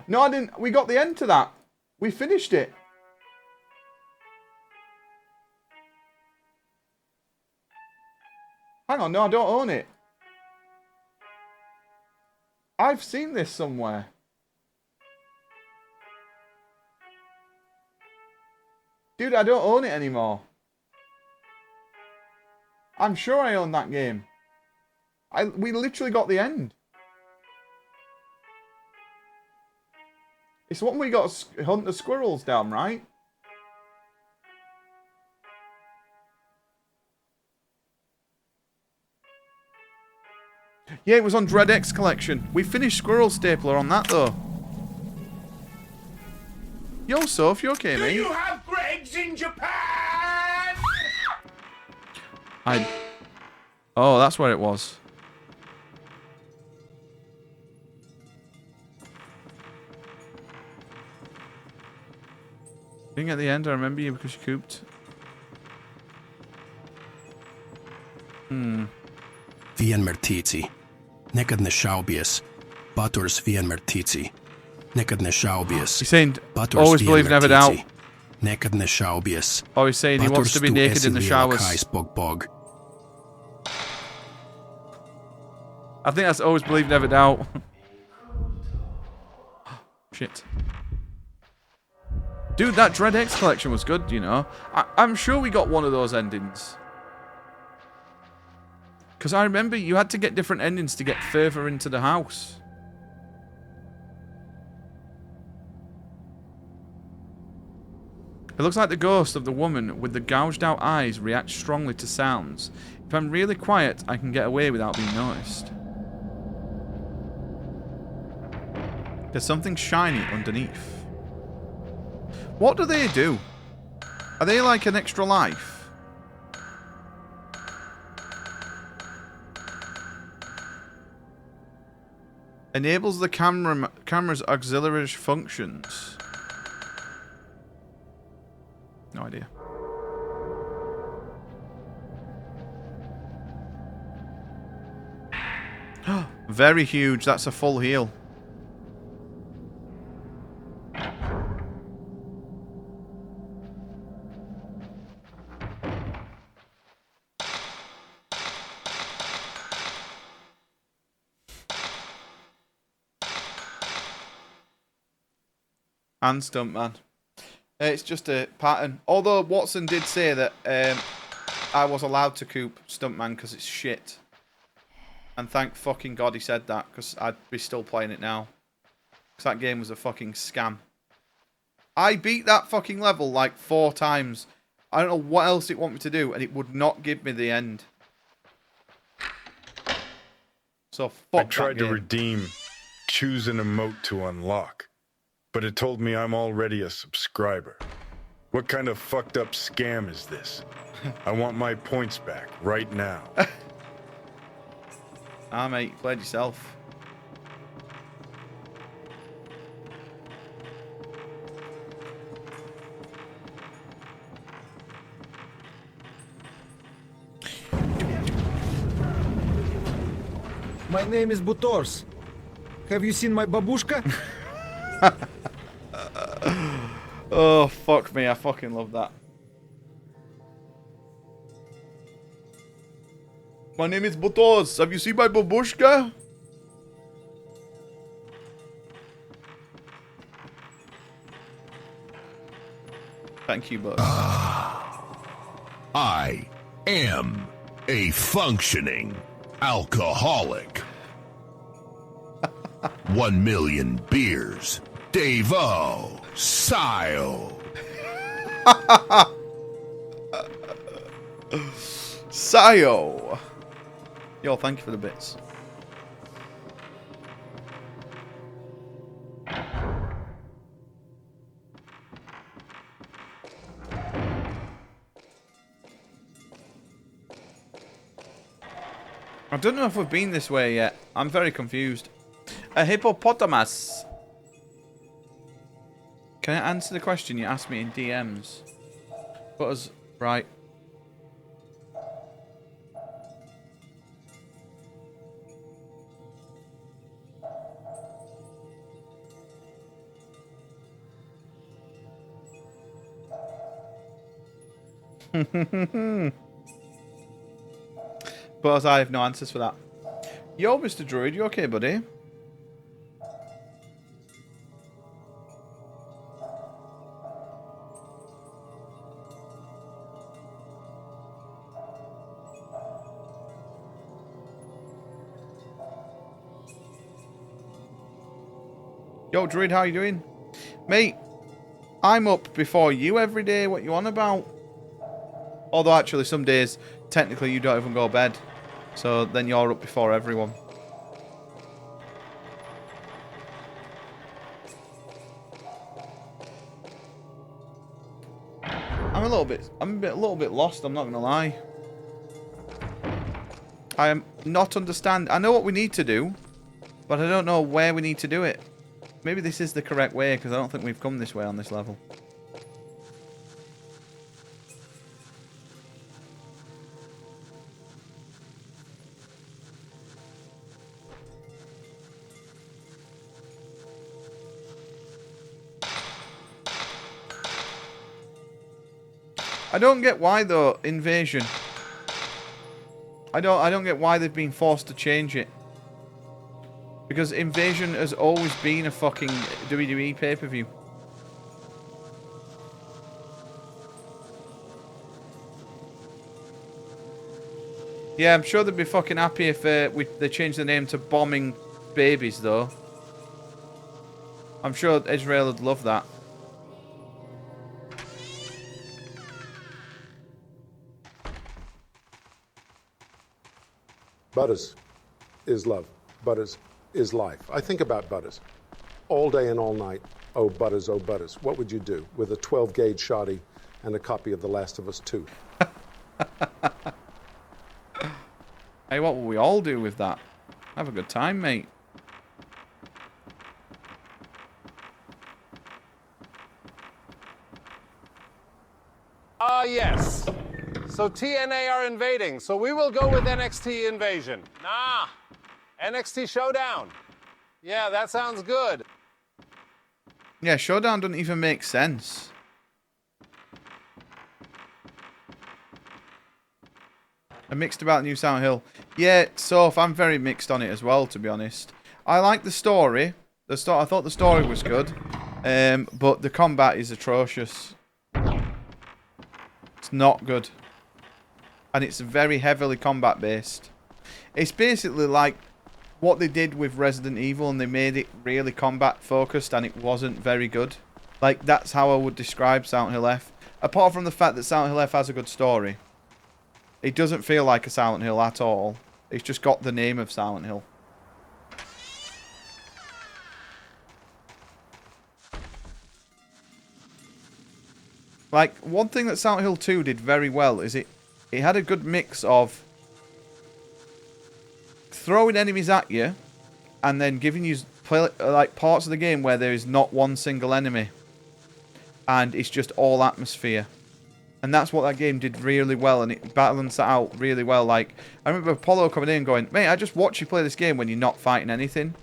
No, I didn't. We got the end to that. We finished it. Hang on, no, I don't own it. I've seen this somewhere. Dude, I don't own it anymore. I'm sure I own that game. We literally got the end. It's one we got to hunt the squirrels down, right? Yeah, it was on Dread X Collection. We finished Squirrel Stapler on that, though. Yo, Soph, you okay, mate? Do you have Greggs in Japan? Oh, that's where it was. Being at the end, I remember you because you cooped. Vien mertici. Nekad ne šaubies. Baturs vien mertici. Nekad ne šaubies. He's saying, Baturs always vien believe, never doubt. mertici. Nekad ne šaubies. Oh, he's saying he wants to be naked in the showers. Bog. I think that's always believe, never doubt. Shit. Dude, that Dread X Collection was good, you know. I'm sure we got one of those endings. Because I remember you had to get different endings to get further into the house. It looks like the ghost of the woman with the gouged out eyes reacts strongly to sounds. If I'm really quiet, I can get away without being noticed. There's something shiny underneath. What do they do? Are they like an extra life? Enables the camera's auxiliary functions. No idea. Very huge. That's a full heal. And Stuntman. It's just a pattern. Although Watson did say that I was allowed to coop Stuntman because it's shit. And thank fucking God he said that, because I'd be still playing it now. Because that game was a fucking scam. I beat that fucking level like 4 times. I don't know what else it wanted me to do, and it would not give me the end. So fuck I tried that to game. redeem, choose an emote to unlock, but it told me I'm already a subscriber. What kind of fucked up scam is this? I want my points back right now. Ah, mate, you played yourself. My name is Butors. Have you seen my babushka? Oh, fuck me. I fucking love that. My name is Butos. Have you seen my babushka? Thank you, Buzz. I am a functioning alcoholic. 1 million beers. Dave-O. Sile. Sayo. Yo, thank you for the bits. I don't know if we've been this way yet. I'm very confused. A hippopotamus. Can I answer the question you asked me in DMs? What was right? But I have no answers for that. Yo, Mr. Druid, you okay, buddy? Yo, Druid, how you doing? Mate, I'm up before you every day. What you on about? Although, actually, some days, technically, you don't even go to bed. So, then you're up before everyone. I'm a little bit lost, I'm not going to lie. I am not understand. I know what we need to do, but I don't know where we need to do it. Maybe this is the correct way, because I don't think we've come this way on this level. I don't get why though, Invasion. I don't get why they've been forced to change it. Because Invasion has always been a fucking WWE pay-per-view. Yeah, I'm sure they'd be fucking happy if they changed the name to Bombing Babies, though. I'm sure Israel would love that. Butters is love. Butters is life. I think about Butters all day and all night. Oh, Butters, oh, Butters. What would you do with a 12-gauge shotty and a copy of The Last of Us 2? Hey, what will we all do with that? Have a good time, mate. Yes. So TNA are invading, so we will go with NXT Invasion. Nah. NXT Showdown. Yeah, that sounds good. Yeah, Showdown doesn't even make sense. I'm mixed about New Silent Hill. Yeah, so I'm very mixed on it as well, to be honest. I like the story. I thought the story was good, but the combat is atrocious. It's not good. And it's very heavily combat based. It's basically like what they did with Resident Evil, and they made it really combat focused, and it wasn't very good. Like, that's how I would describe Silent Hill F. Apart from the fact that Silent Hill F has a good story. It doesn't feel like a Silent Hill at all. It's just got the name of Silent Hill. Like, one thing that Silent Hill 2 did very well is it had a good mix of throwing enemies at you and then giving you like parts of the game where there is not one single enemy and it's just all atmosphere. And that's what that game did really well, and it balanced that out really well. Like, I remember Apollo coming in and going, mate, I just watch you play this game when you're not fighting anything.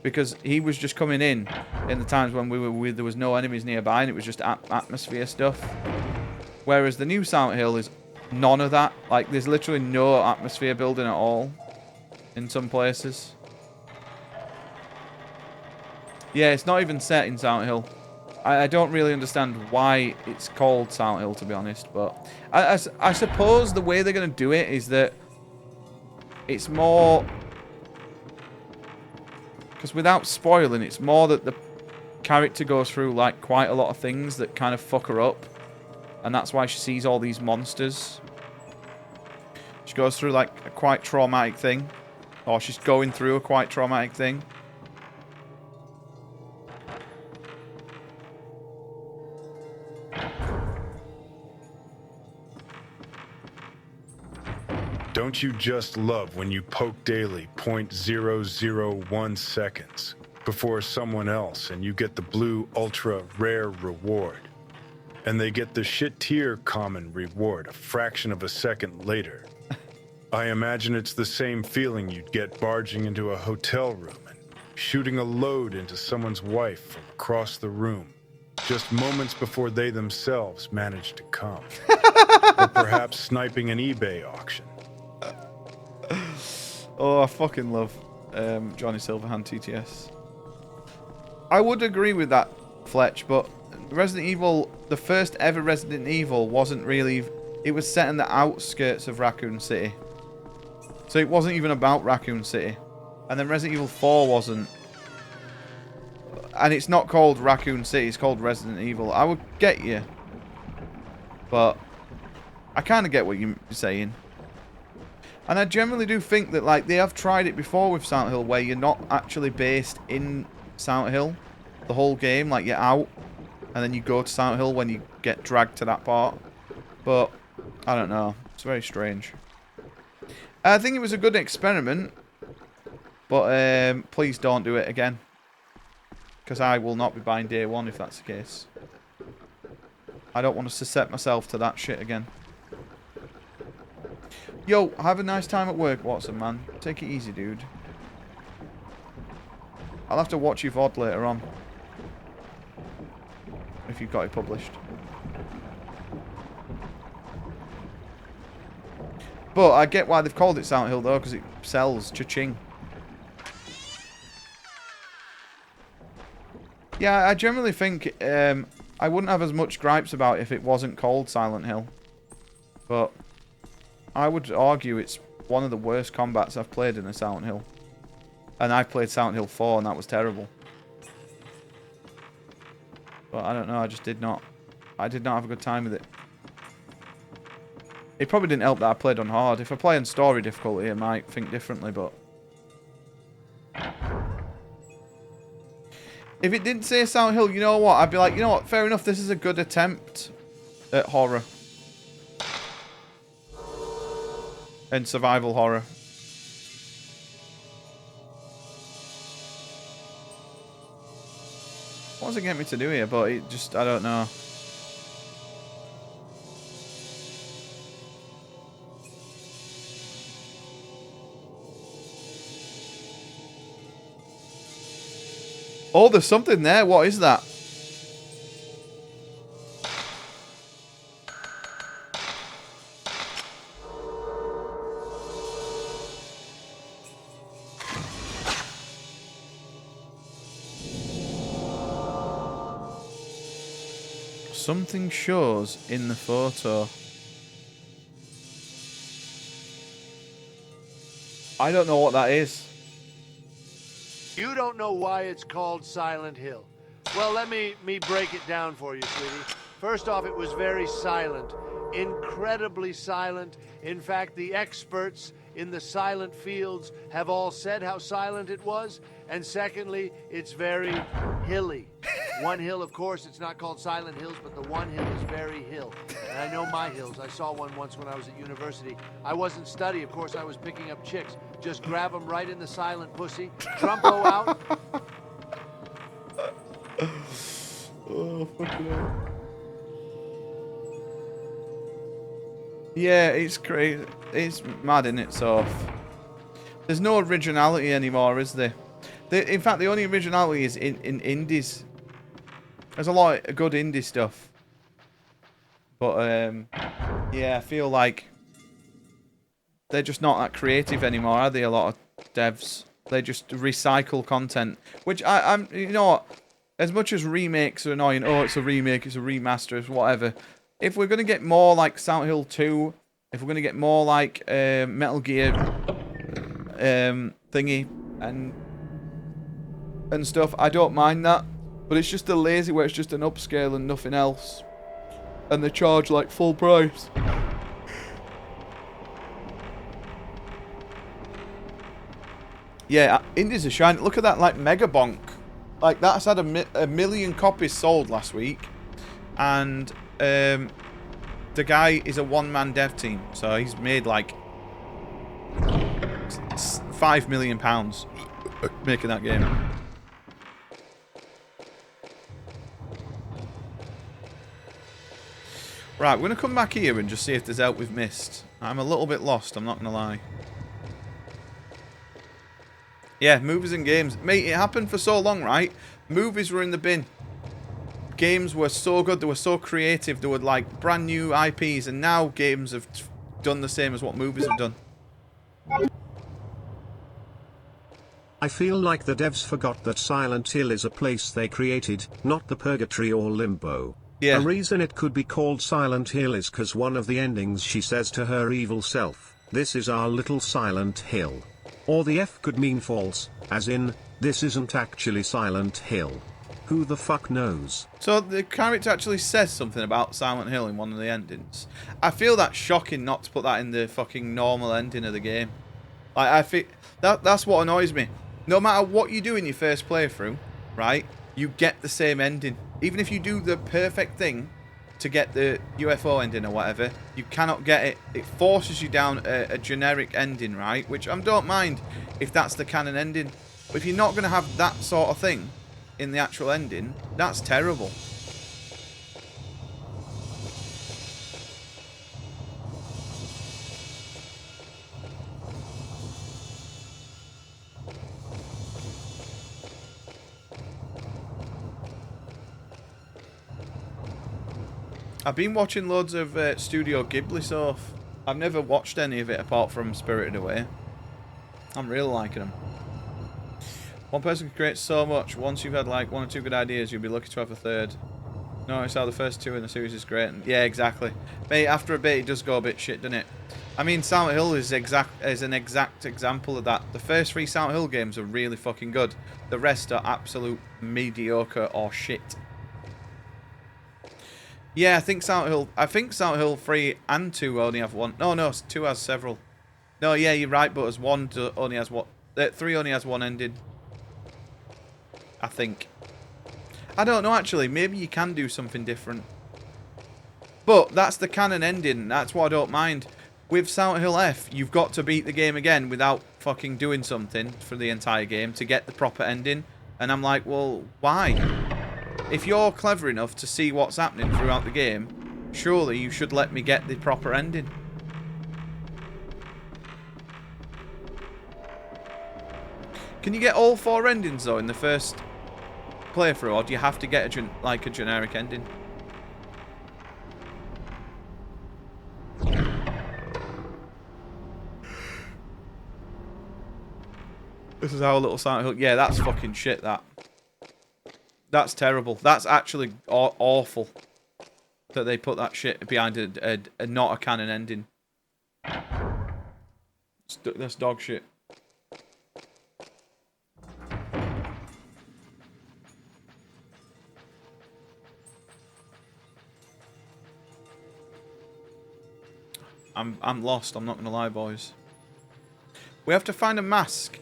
Because he was just coming in the times when there was no enemies nearby and it was just atmosphere stuff. Whereas the new Silent Hill is none of that. Like, there's literally no atmosphere building at all in some places. Yeah, it's not even set in Silent Hill. I don't really understand why it's called Silent Hill, to be honest. But I suppose the way they're going to do it is that it's more... Because without spoiling, it's more that the character goes through like quite a lot of things that kind of fuck her up. And that's why she sees all these monsters. She goes through like a quite traumatic thing. Or she's going through a quite traumatic thing. Don't you just love when you poke daily 0.001 seconds before someone else and you get the blue ultra rare reward? And they get the shit tier common reward a fraction of a second later. I imagine it's the same feeling you'd get barging into a hotel room and shooting a load into someone's wife from across the room, just moments before they themselves manage to come. Or perhaps sniping an eBay auction. Oh, I fucking love Johnny Silverhand TTS. I would agree with that, Fletch, but Resident Evil, the first ever Resident Evil, wasn't really... It was set in the outskirts of Raccoon City. So it wasn't even about Raccoon City. And then Resident Evil 4 wasn't. And it's not called Raccoon City, it's called Resident Evil. I would get you. But I kind of get what you're saying. And I generally do think that, like, they have tried it before with Silent Hill, where you're not actually based in Silent Hill the whole game. Like, you're out, and then you go to Silent Hill when you get dragged to that part. But, I don't know. It's very strange. I think it was a good experiment. But, please don't do it again. Because I will not be buying Day 1 if that's the case. I don't want to set myself to that shit again. Yo, have a nice time at work, Watson, man. Take it easy, dude. I'll have to watch your VOD later on. If you've got it published. But I get why they've called it Silent Hill, though, because it sells. Cha-ching. Yeah, I generally think I wouldn't have as much gripes about it if it wasn't called Silent Hill. But I would argue it's one of the worst combats I've played in a Silent Hill. And I played Silent Hill 4 and that was terrible. But I don't know, I just did not. I did not have a good time with it. It probably didn't help that I played on hard. If I play on story difficulty, I might think differently, but... If it didn't say Silent Hill, you know what? I'd be like, you know what? Fair enough, this is a good attempt at horror. And survival horror. What does it get me to do here? But it just, I don't know. Oh, there's something there. What is that? Something shows in the photo. I don't know what that is. You don't know why it's called Silent Hill. Well, let me break it down for you, sweetie. First off, it was very silent. Incredibly silent. In fact, the experts in the silent fields have all said how silent it was. And secondly, it's very hilly. One Hill, of course, it's not called Silent Hills, but the one hill is very hill. And I know my hills. I saw one once when I was at university. I wasn't studying, of course, I was picking up chicks. Just grab them right in the silent pussy, Trumpo out. Oh, fucking hell. Yeah, it's crazy. It's mad, isn't it, so there's no originality anymore, is there? In fact, the only originality is in indies. There's a lot of good indie stuff. But, yeah, I feel like they're just not that creative anymore, are they, a lot of devs? They just recycle content. Which, I'm you know what? As much as remakes are annoying, oh, it's a remake, it's a remaster, it's whatever. If we're going to get more like Silent Hill 2, if we're going to get more like Metal Gear thingy and stuff, I don't mind that. But it's just a lazy where it's just an upscale and nothing else. And they charge like full price. Yeah, indies are shining. Look at that, like Mega Bonk. Like, that's had a million copies sold last week. And the guy is a one-man dev team. So he's made like £5 million making that game. Right, we're going to come back here and just see if there's help we've missed. I'm a little bit lost, I'm not going to lie. Yeah, movies and games. Mate, it happened for so long, right? Movies were in the bin. Games were so good, they were so creative, they were like brand new IPs, and now games have done the same as what movies have done. I feel like the devs forgot that Silent Hill is a place they created, not the purgatory or limbo. Yeah. The reason it could be called Silent Hill is cause one of the endings she says to her evil self, "This is our little Silent Hill." Or the F could mean false, as in, this isn't actually Silent Hill. Who the fuck knows? So the character actually says something about Silent Hill in one of the endings. I feel that's shocking not to put that in the fucking normal ending of the game. Like, I feel that's what annoys me. No matter what you do in your first playthrough, right, you get the same ending. Even if you do the perfect thing to get the UFO ending or whatever, you cannot get it. It forces you down a generic ending, right? Which I don't mind if that's the canon ending. But if you're not going to have that sort of thing in the actual ending, that's terrible. I've been watching loads of Studio Ghibli stuff. I've never watched any of it apart from Spirited Away. I'm really liking them. One person can create so much. Once you've had like 1 or 2 good ideas, you'll be lucky to have a third. Notice how the first 2 in the series is great. And yeah, exactly. Mate, after a bit, it does go a bit shit, doesn't it? I mean, Silent Hill is an exact example of that. The first 3 Silent Hill games are really fucking good. The rest are absolute mediocre or shit. Yeah, I think Silent Hill 3 and 2 only have one. No, 2 has several. No, yeah, you're right, but as 1 only has one. 3 only has one ending. I think. I don't know, actually. Maybe you can do something different. But that's the canon ending. That's what I don't mind. With Silent Hill F, you've got to beat the game again without fucking doing something for the entire game to get the proper ending. And I'm like, well, why? If you're clever enough to see what's happening throughout the game, surely you should let me get the proper ending. Can you get all 4 endings though in the first playthrough, or do you have to get a generic ending? This is our little Silent Hill. Yeah, that's fucking shit, that. That's terrible. That's actually awful that they put that shit behind a not a canon ending. That's dog shit. I'm lost, I'm not gonna lie, boys. We have to find a mask.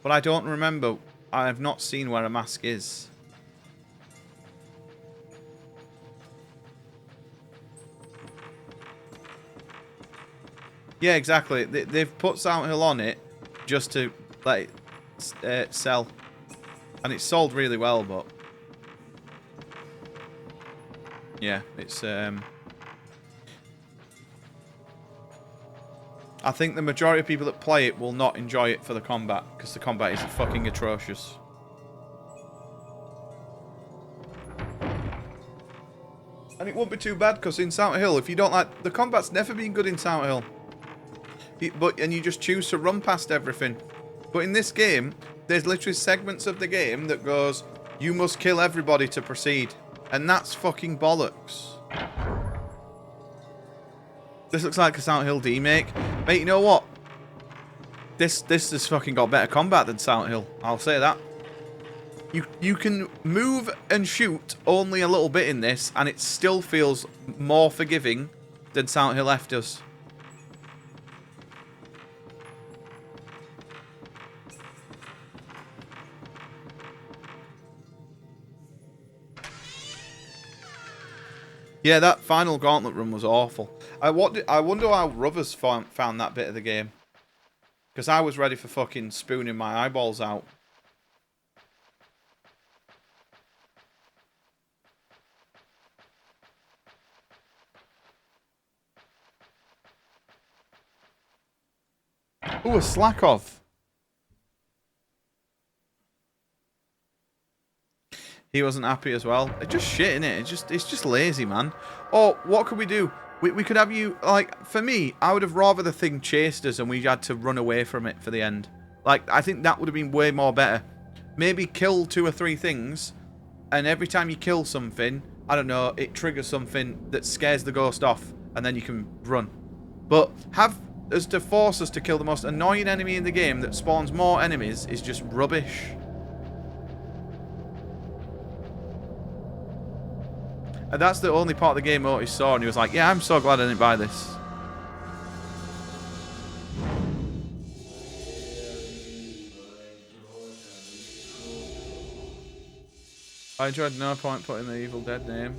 But I don't remember. I have not seen where a mask is. Yeah, exactly. They've put Silent Hill on it just to let it sell. And it's sold really well, but... yeah, it's... I think the majority of people that play it will not enjoy it for the combat, because the combat is fucking atrocious. And it won't be too bad, because in Silent Hill, if you don't like... the combat's never been good in Silent Hill. And you just choose to run past everything. But in this game, there's literally segments of the game that goes, you must kill everybody to proceed. And that's fucking bollocks. This looks like a Silent Hill remake. Mate, you know what? This has fucking got better combat than Silent Hill. I'll say that. You can move and shoot only a little bit in this, and it still feels more forgiving than Silent Hill F does. Yeah, that final gauntlet run was awful. I wonder how Rubbers found that bit of the game. Because I was ready for fucking spooning my eyeballs out. Ooh, a Slackov. He wasn't happy as well. It's just shit, innit? It's just lazy, man. Or what could we do? We could have you, like, for me, I would have rather the thing chased us and we had to run away from it for the end. Like, I think that would have been way more better. Maybe kill 2 or 3 things, and every time you kill something, I don't know, it triggers something that scares the ghost off, and then you can run. But have us to force us to kill the most annoying enemy in the game that spawns more enemies is just rubbish. And that's the only part of the game Otis saw, and he was like, yeah, I'm so glad I didn't buy this. I enjoyed No Point putting the Evil Dead name.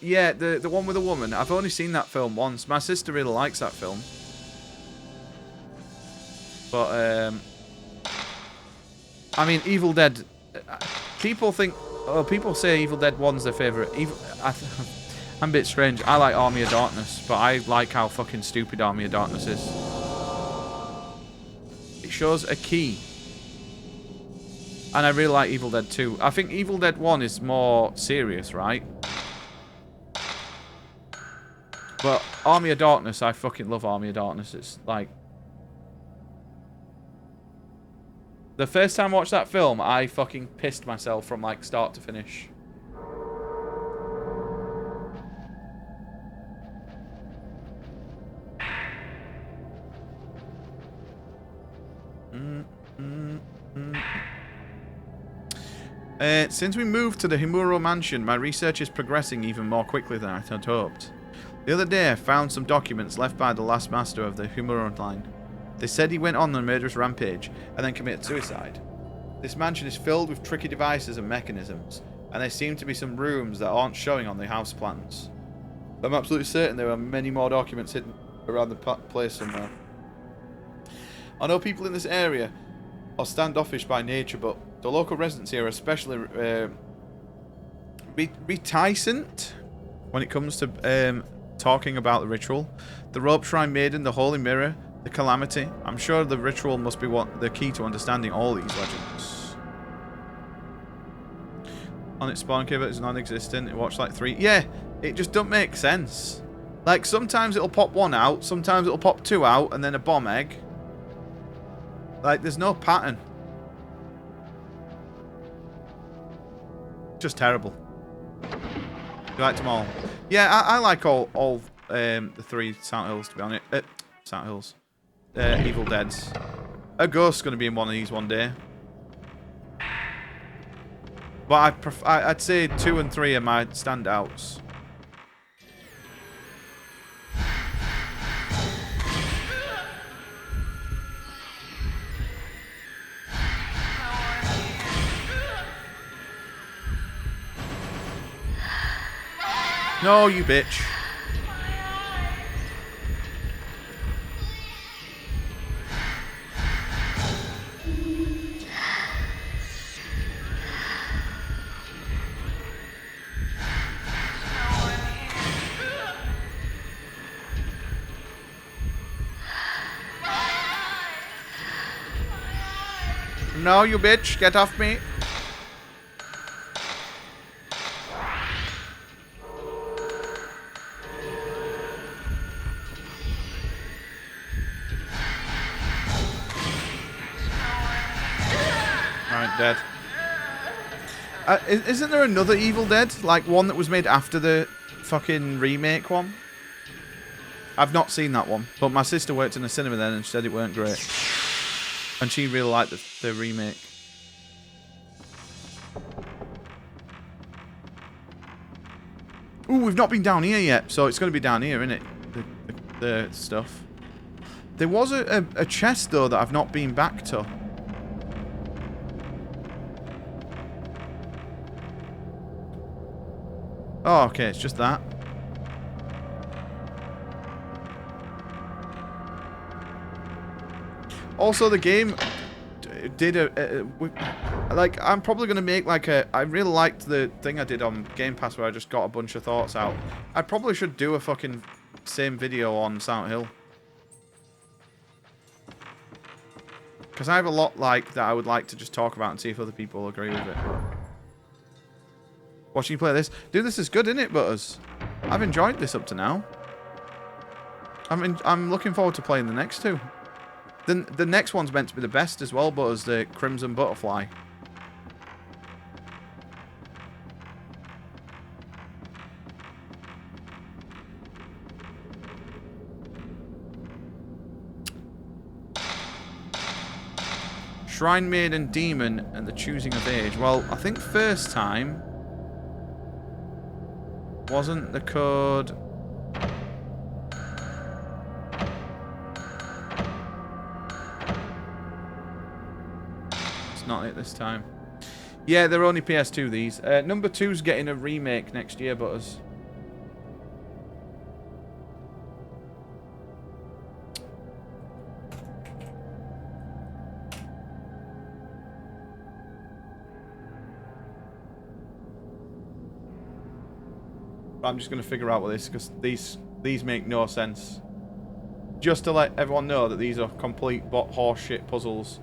Yeah, the one with the woman. I've only seen that film once. My sister really likes that film. But, I mean, Evil Dead... people think... oh, people say Evil Dead 1's their favourite. I'm a bit strange. I like Army of Darkness, but I like how fucking stupid Army of Darkness is. It shows a key. And I really like Evil Dead 2. I think Evil Dead 1 is more serious, right? But Army of Darkness, I fucking love Army of Darkness. It's like... the first time I watched that film, I fucking pissed myself from, like, start to finish. Since we moved to the Himuro Mansion, my research is progressing even more quickly than I had hoped. The other day, I found some documents left by the last master of the Himuro line. They said he went on a murderous rampage and then committed suicide. This mansion is filled with tricky devices and mechanisms, and there seem to be some rooms that aren't showing on the house plans. I'm absolutely certain there are many more documents hidden around the place somewhere. I know people in this area are standoffish by nature, but the local residents here are especially reticent when it comes to talking about the ritual. The Rope Shrine Maiden, the Holy Mirror, the Calamity. I'm sure the ritual must be the key to understanding all these legends. On its spawn cave is non-existent. It watched like 3. Yeah, it just don't make sense. Like, sometimes it'll pop 1 out, sometimes it'll pop 2 out, and then a bomb egg. Like, there's no pattern. Just terrible. You liked them all? Yeah, I like all the 3 Silent Hills, to be honest. Silent Hills. Evil Deads. A Ghost's going to be in one of these one day. But I'd say 2 and 3 are my standouts. No, you bitch. No, you bitch. Get off me. Right, dead. Isn't there another Evil Dead? Like one that was made after the fucking remake one? I've not seen that one. But my sister worked in a cinema then and she said it weren't great. And she really liked the remake. Ooh, we've not been down here yet. So it's going to be down here, isn't it? The stuff. There was a chest, though, that I've not been back to. Oh, okay. It's just that. Also, the game did like, I'm probably going to make like I really liked the thing I did on Game Pass where I just got a bunch of thoughts out. I probably should do a fucking same video on Silent Hill. Because I have a lot like that I would like to just talk about and see if other people agree with it. Watching you play this. Dude, this is good, isn't it, Butters? I've enjoyed this up to now. I'm looking forward to playing the next two. The next one's meant to be the best as well, but as the Crimson Butterfly. Shrine Maiden Demon and the Choosing of Age. Well, I think first time wasn't the code... Not it this time. Yeah, they're only PS2, these. Number 2's getting a remake next year, Butters. I'm just going to figure out what this, because these make no sense. Just to let everyone know that these are complete horseshit puzzles.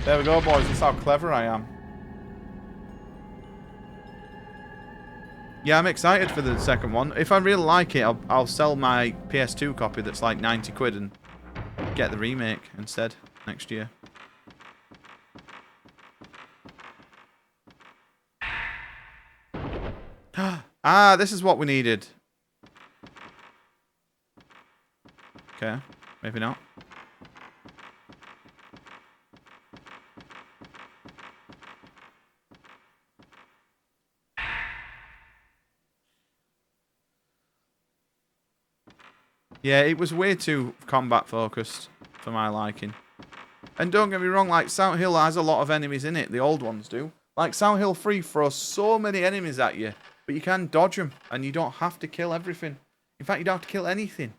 There we go, boys. That's how clever I am. Yeah, I'm excited for the second one. If I really like it, I'll sell my PS2 copy that's like 90 quid and get the remake instead next year. Ah, this is what we needed. Okay, maybe not. Yeah, it was way too combat focused for my liking. And don't get me wrong, like, Silent Hill has a lot of enemies in it. The old ones do. Like, Silent Hill 3 throws so many enemies at you, but you can dodge them, and you don't have to kill everything. In fact, you don't have to kill anything.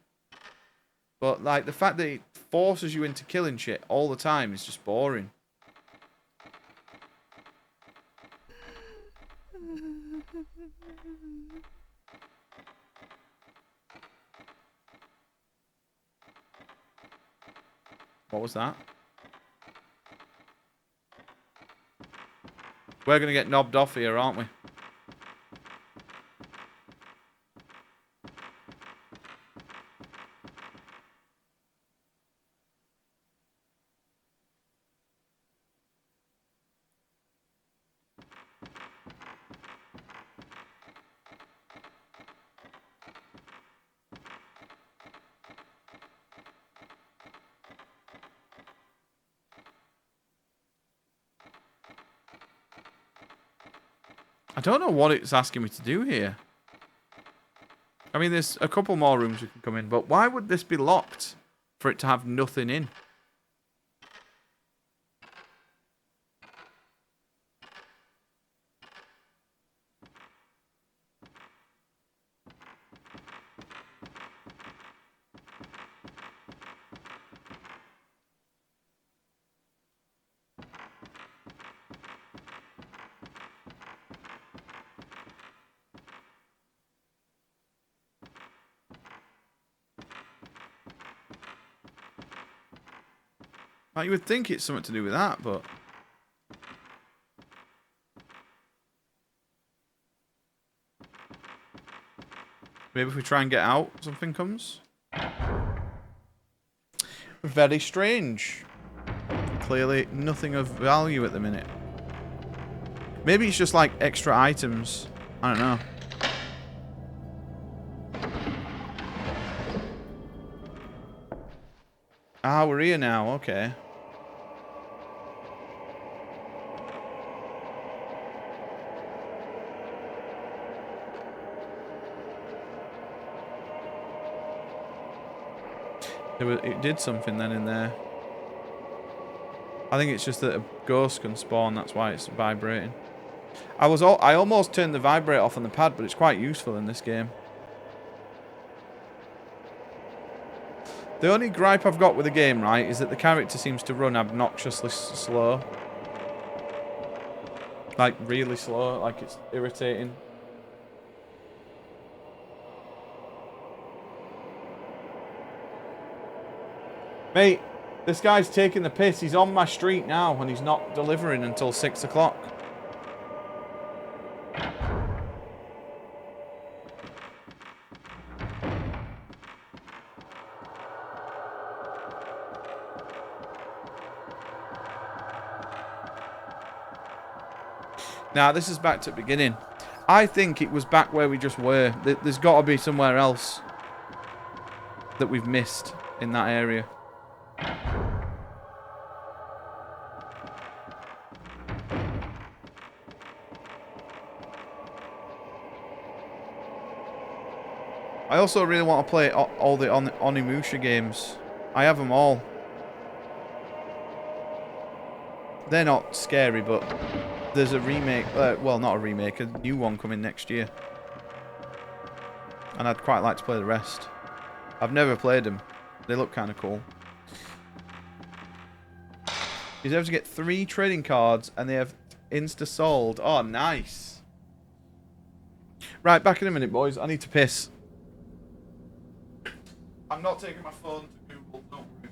But, like, the fact that it forces you into killing shit all the time is just boring. What was that? We're going to get knobbed off here, aren't we? I don't know what it's asking me to do here. I mean, there's a couple more rooms we can come in, but why would this be locked for it to have nothing in? Like, you would think it's something to do with that, but... Maybe if we try and get out, something comes? Very strange. Clearly, nothing of value at the minute. Maybe it's just like extra items. I don't know. Ah, we're here now. Okay. It did something then in there. I think it's just that a ghost can spawn. That's why it's vibrating. I almost turned the vibrate off on the pad, but it's quite useful in this game. The only gripe I've got with the game, right, is that the character seems to run obnoxiously slow. Like, really slow. Like, it's irritating. Mate, this guy's taking the piss. He's on my street now, and he's not delivering until 6 o'clock. Now, this is back to the beginning. I think it was back where we just were. There's got to be somewhere else that we've missed in that area. I also really want to play all the Onimusha games. I have them all. They're not scary, but there's a remake, well, not a remake, a new one coming next year. And I'd quite like to play the rest. I've never played them. They look kind of cool. You have to get 3 trading cards, and they have insta-sold. Oh, nice. Right, back in a minute, boys. I need to piss. I'm not taking my phone to Google, don't worry.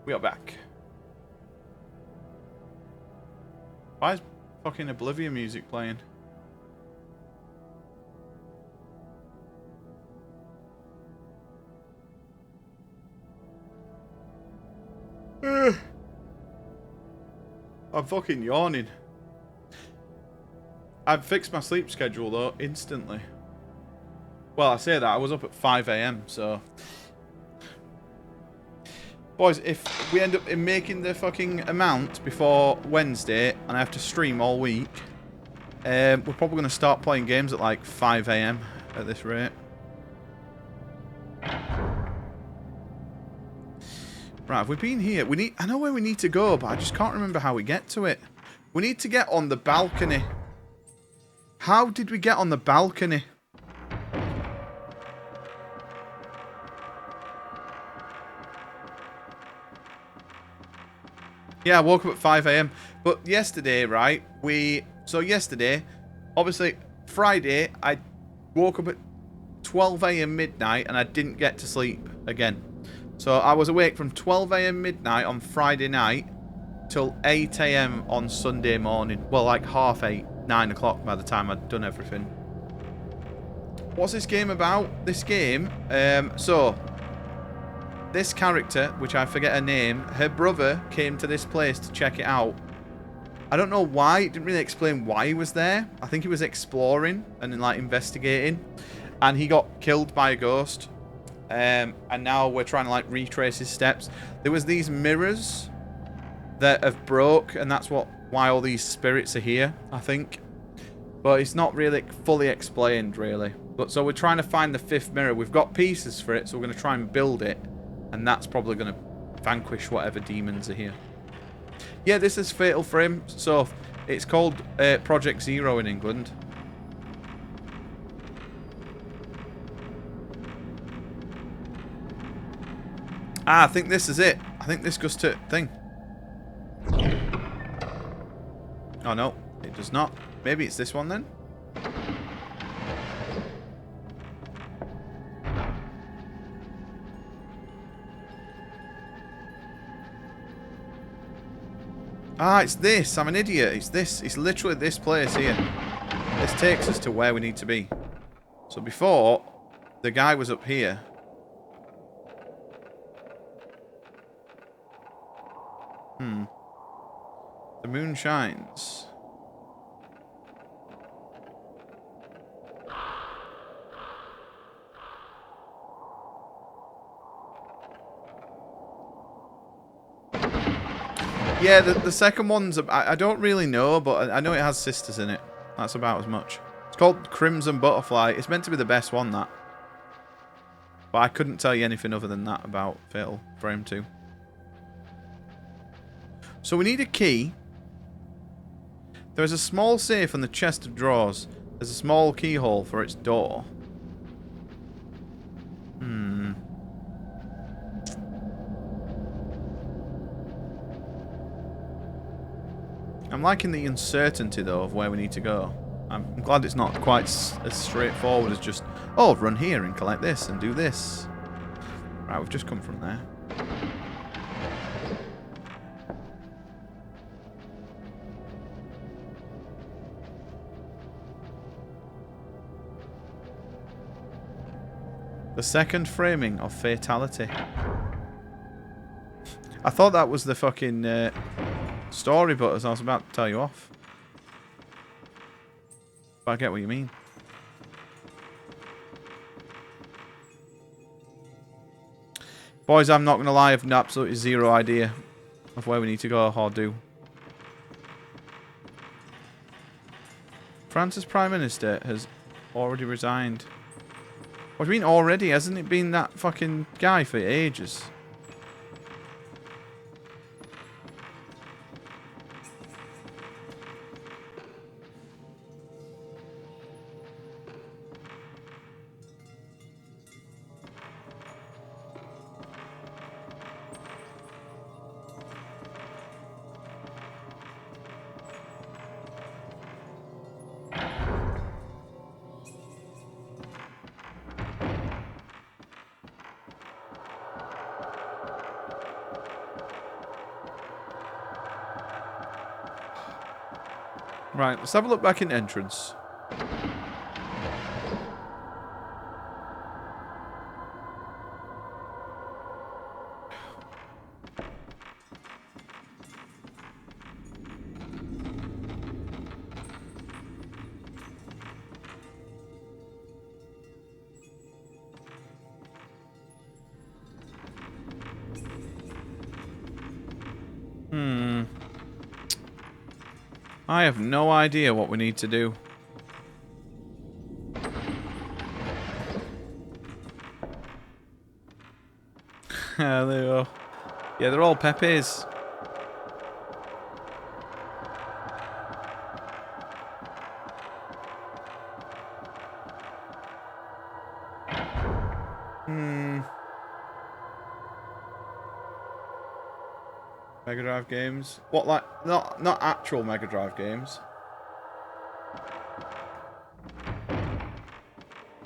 We are back. Why is fucking Oblivion music playing? I'm fucking yawning. I've fixed my sleep schedule though instantly. Well, I say that I was up at 5 AM, so. Boys, if we end up in making the fucking amount before Wednesday and I have to stream all week, we're probably going to start playing games at like 5 AM at this rate. Right, have we been here? I know where we need to go, but I just can't remember how we get to it. We need to get on the balcony. How did we get on the balcony? Yeah, I woke up at 5 AM. But yesterday, right, yesterday, obviously, Friday, I woke up at 12 AM midnight and I didn't get to sleep again. So I was awake from 12 AM midnight on Friday night till 8 AM on Sunday morning. Well, like 8:30, 9 o'clock by the time I'd done everything. What's this game about? This game, this character, which I forget her name, her brother came to this place to check it out. I don't know why. It didn't really explain why he was there. I think he was exploring and like investigating. And he got killed by a ghost. And now we're trying to like retrace his steps. There was these mirrors that have broke, and that's why all these spirits are here, I think. But it's not really fully explained, really. But so we're trying to find the 5th mirror. We've got pieces for it, so we're going to try and build it. And that's probably going to vanquish whatever demons are here. Yeah, this is Fatal Frame. So it's called Project Zero in England. Ah, I think this is it. I think this goes to thing. Oh, no. It does not. Maybe it's this one then? Ah, it's this. I'm an idiot. It's this. It's literally this place here. This takes us to where we need to be. So before, the guy was up here. The moon shines. Yeah, the second one's... I don't really know, but I know it has sisters in it. That's about as much. It's called Crimson Butterfly. It's meant to be the best one, that. But I couldn't tell you anything other than that about Fatal Frame 2. So we need a key. There is a small safe on the chest of drawers. There's a small keyhole for its door. I'm liking the uncertainty, though, of where we need to go. I'm glad it's not quite as straightforward as just, oh, run here and collect this and do this. Right, we've just come from there. The second framing of Fatality. I thought that was the fucking story, but as I was about to tell you off. But I get what you mean. Boys, I'm not going to lie, I have absolutely zero idea of where we need to go or do. France's Prime Minister has already resigned. What do you mean already? Hasn't it been that fucking guy for ages? Right, let's have a look back in entrance. I have no idea what we need to do. There we go. Yeah, they're all Pepes. Mega Drive games? What, like, not actual Mega Drive games?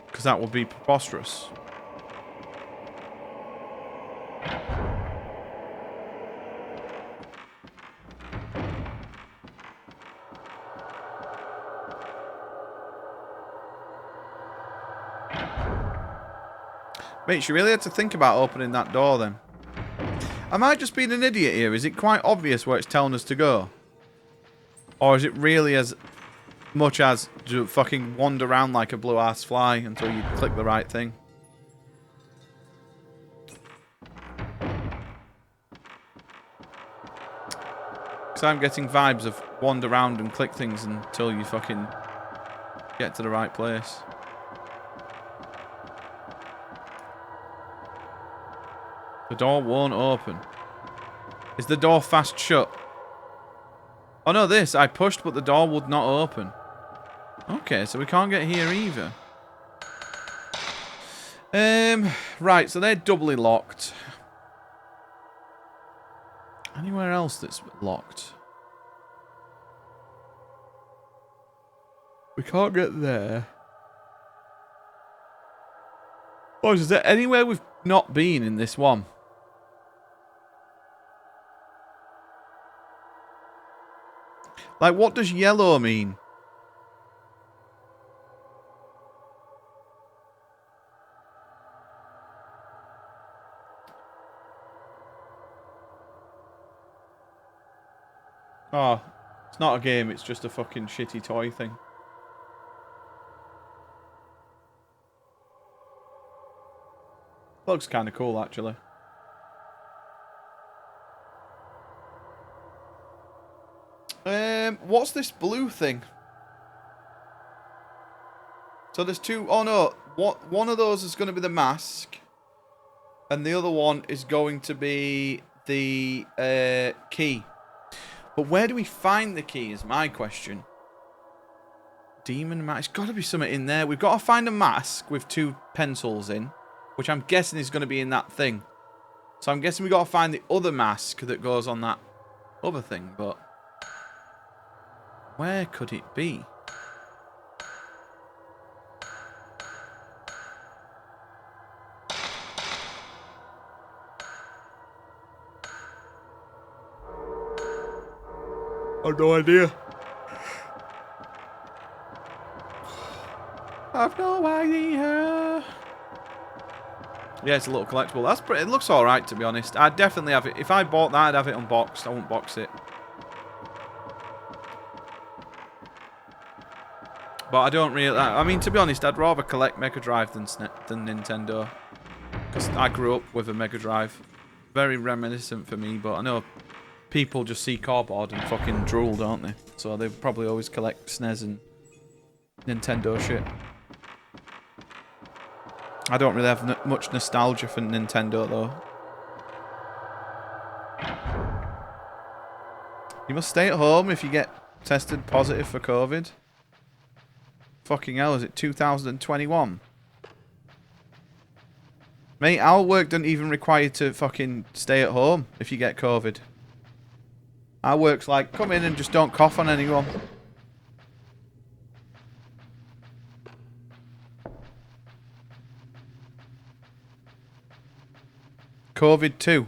Because that would be preposterous. Mate, you really had to think about opening that door then. Am I just being an idiot here? Is it quite obvious where it's telling us to go? Or is it really as much as to fucking wander around like a blue-ass fly until you click the right thing? Because I'm getting vibes of wander around and click things until you fucking get to the right place. The door won't open. Is the door fast shut? Oh no, this. I pushed, but the door would not open. Okay, so we can't get here either. Right, so they're doubly locked. Anywhere else that's locked? We can't get there. Oh, is there anywhere we've not been in this one? Like, what does yellow mean? Oh, it's not a game, it's just a fucking shitty toy thing. Looks kind of cool, actually. What's this blue thing? So there's two. Oh no, one of those is going to be the mask, and the other one is going to be the key. But where do we find the key is my question. Demon mask. It's got to be something in there. We've got to find a mask with two pencils in, which I'm guessing is going to be in that thing. So I'm guessing we've got to find the other mask that goes on that other thing, but where could it be? I've no idea. I've no idea. Yeah, it's a little collectible. That's pretty. It looks all right, to be honest. I'd definitely have it. If I bought that, I'd have it unboxed. I won't box it. But I don't really. I mean, to be honest, I'd rather collect Mega Drive than Nintendo, because I grew up with a Mega Drive. Very reminiscent for me, but I know people just see cardboard and fucking drool, don't they? So they probably always collect SNES and Nintendo shit. I don't really have much nostalgia for Nintendo, though. You must stay at home if you get tested positive for COVID. Fucking hell, is it 2021? Mate, our work doesn't even require you to fucking stay at home if you get COVID. Our work's like, come in and just don't cough on anyone. COVID 2.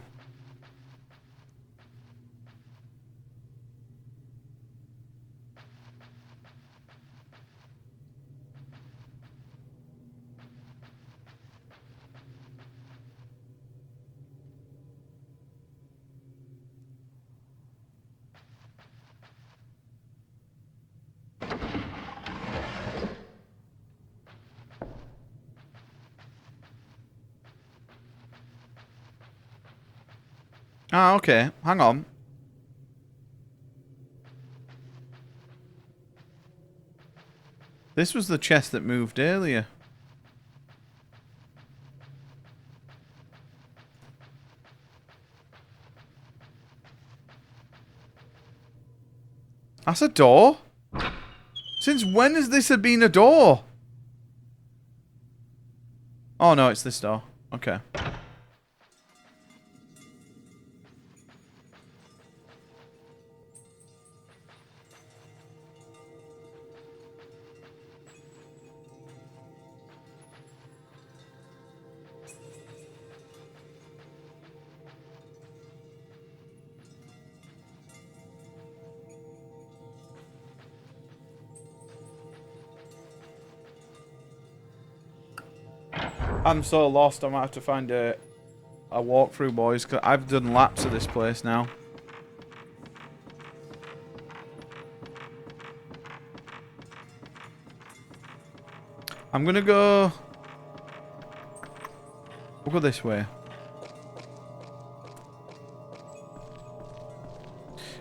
Ah, okay. Hang on. This was the chest that moved earlier. That's a door? Since when has this been a door? Oh no, it's this door. Okay. I'm so lost, I might have to find a walkthrough, boys, because I've done laps of this place now. I'm gonna go... We'll go this way.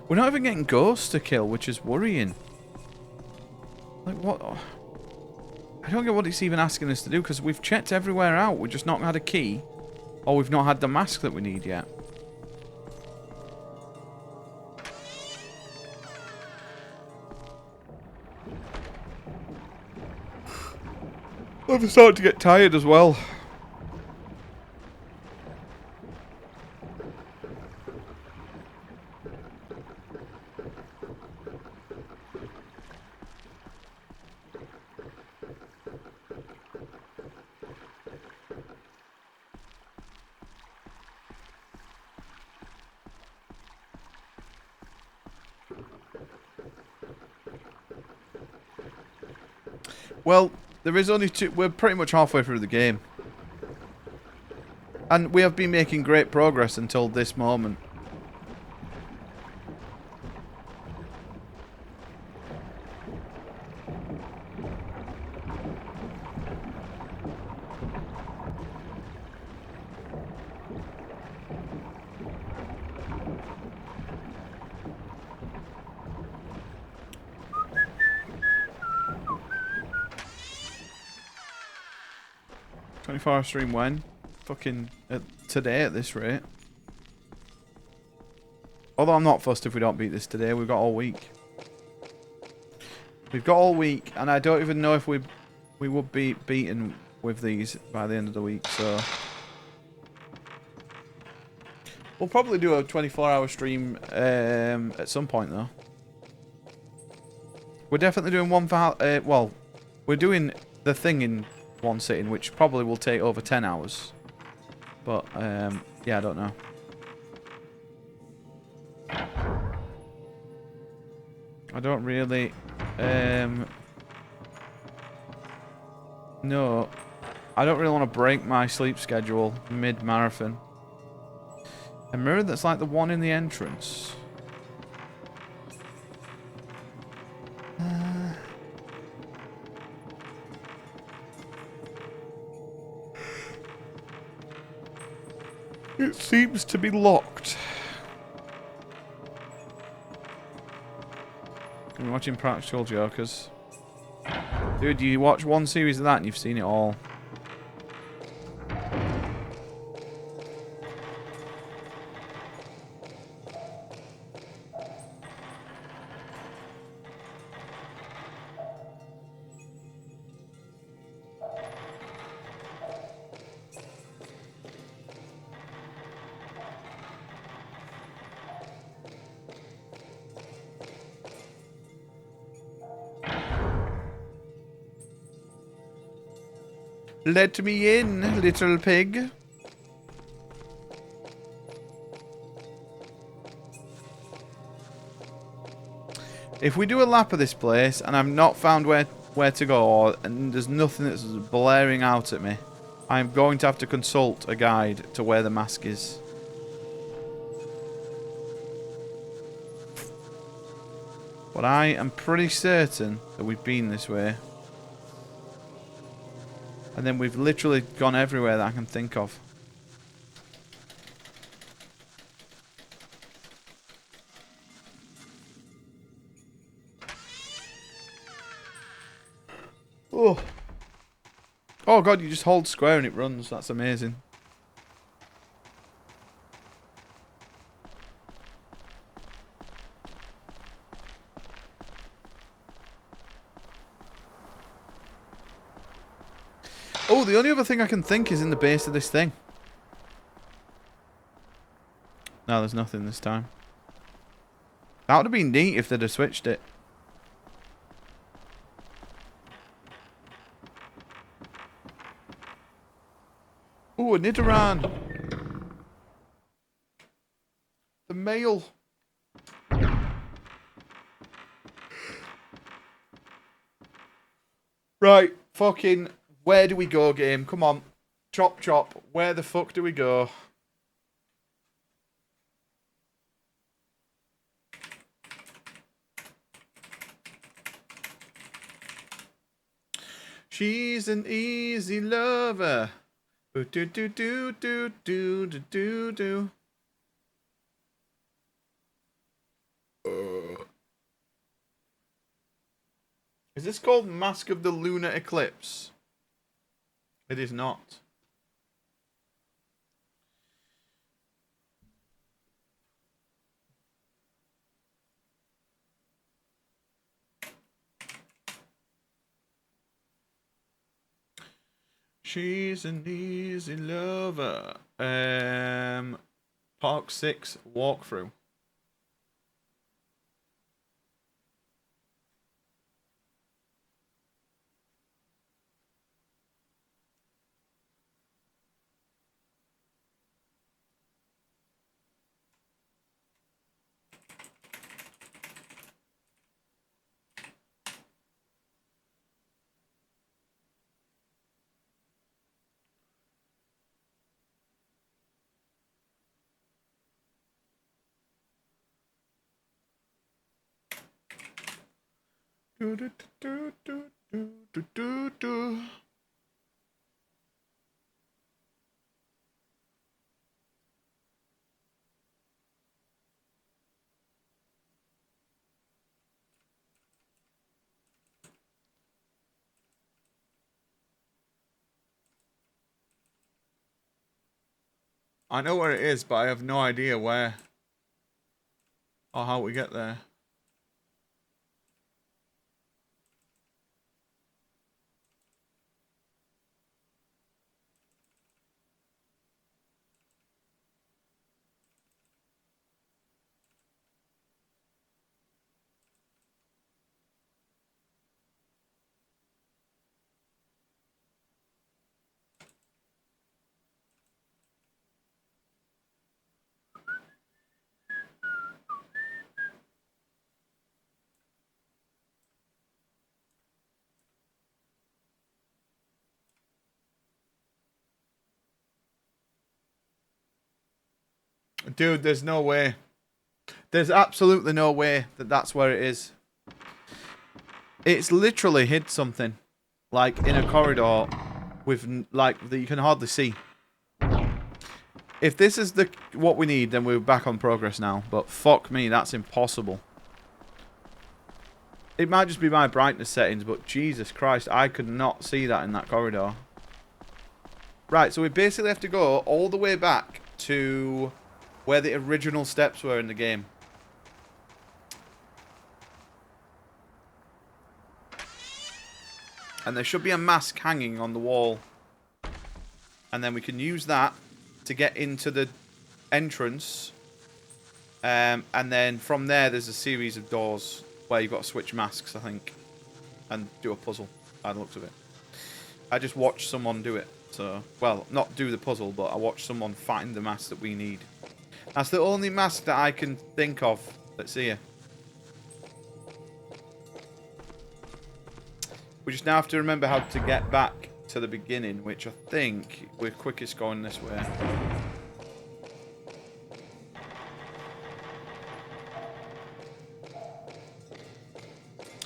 We're not even getting ghosts to kill, which is worrying. Like, what... I don't get what it's even asking us to do, because we've checked everywhere out. We've just not had a key. Or we've not had the mask that we need yet. I'm starting to get tired as well. Well, there is only two. We're pretty much halfway through the game. And we have been making great progress until this moment. Hour stream when? Fucking today at this rate. Although I'm not fussed if we don't beat this today. We've got all week. We've got all week, and I don't even know if we would be beaten with these by the end of the week. So we'll probably do a 24-hour stream at some point, though. We're definitely doing one for well, we're doing the thing in one sitting, which probably will take over 10 hours. But, yeah, I don't know. I don't really, no. I don't really want to break my sleep schedule mid-marathon. A mirror that's like the one in the entrance. It seems to be locked. I'm watching Practical Jokers. Dude, you watch one series of that and you've seen it all. Let me in, little pig. If we do a lap of this place and I've not found where to go, and there's nothing that's blaring out at me, I'm going to have to consult a guide to where the mask is. But I am pretty certain that we've been this way. And then we've literally gone everywhere that I can think of. Oh. Oh god, you just hold square and it runs. That's amazing. Oh, the only other thing I can think is in the base of this thing. No, there's nothing this time. That would have been neat if they'd have switched it. Ooh, a Nidoran. The male. Right, fucking, where do we go, game? Come on. Chop, chop. Where the fuck do we go? She's an easy lover. Do do do do do do do do. Is this called Mask of the Lunar Eclipse? It is not. She's an easy lover. Park 6 walkthrough. Do do do do do do do do. I know where it is, but I have no idea where or how we get there. Dude, there's no way. There's absolutely no way that that's where it is. It's literally hid something. Like, in a corridor with, like, that you can hardly see. If this is what we need, then we're back on progress now. But fuck me, that's impossible. It might just be my brightness settings, but Jesus Christ, I could not see that in that corridor. Right, so we basically have to go all the way back to where the original steps were in the game. And there should be a mask hanging on the wall. And then we can use that to get into the entrance. And then from there, there's a series of doors where you've got to switch masks, I think. And do a puzzle, by the looks of it. I just watched someone do it. So, well, not do the puzzle, but I watched someone find the mask that we need. That's the only mask that I can think of that's here. We just now have to remember how to get back to the beginning, which I think we're quickest going this way.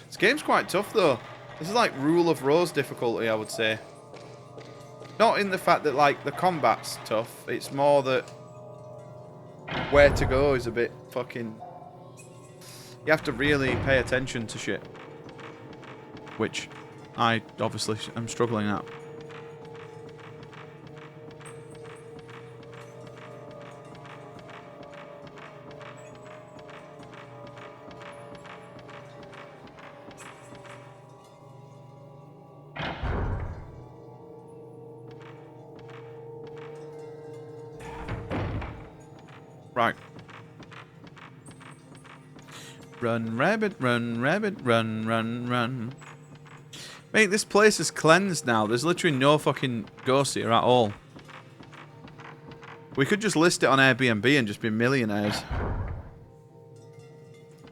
This game's quite tough, though. This is like Rule of Rose difficulty, I would say. Not in the fact that, like, the combat's tough. It's more that where to go is a bit fucking... You have to really pay attention to shit. Which I obviously am struggling at. Right. Run, rabbit, run, run, run. Mate, this place is cleansed now. There's literally no fucking ghosts here at all. We could just list it on Airbnb and just be millionaires.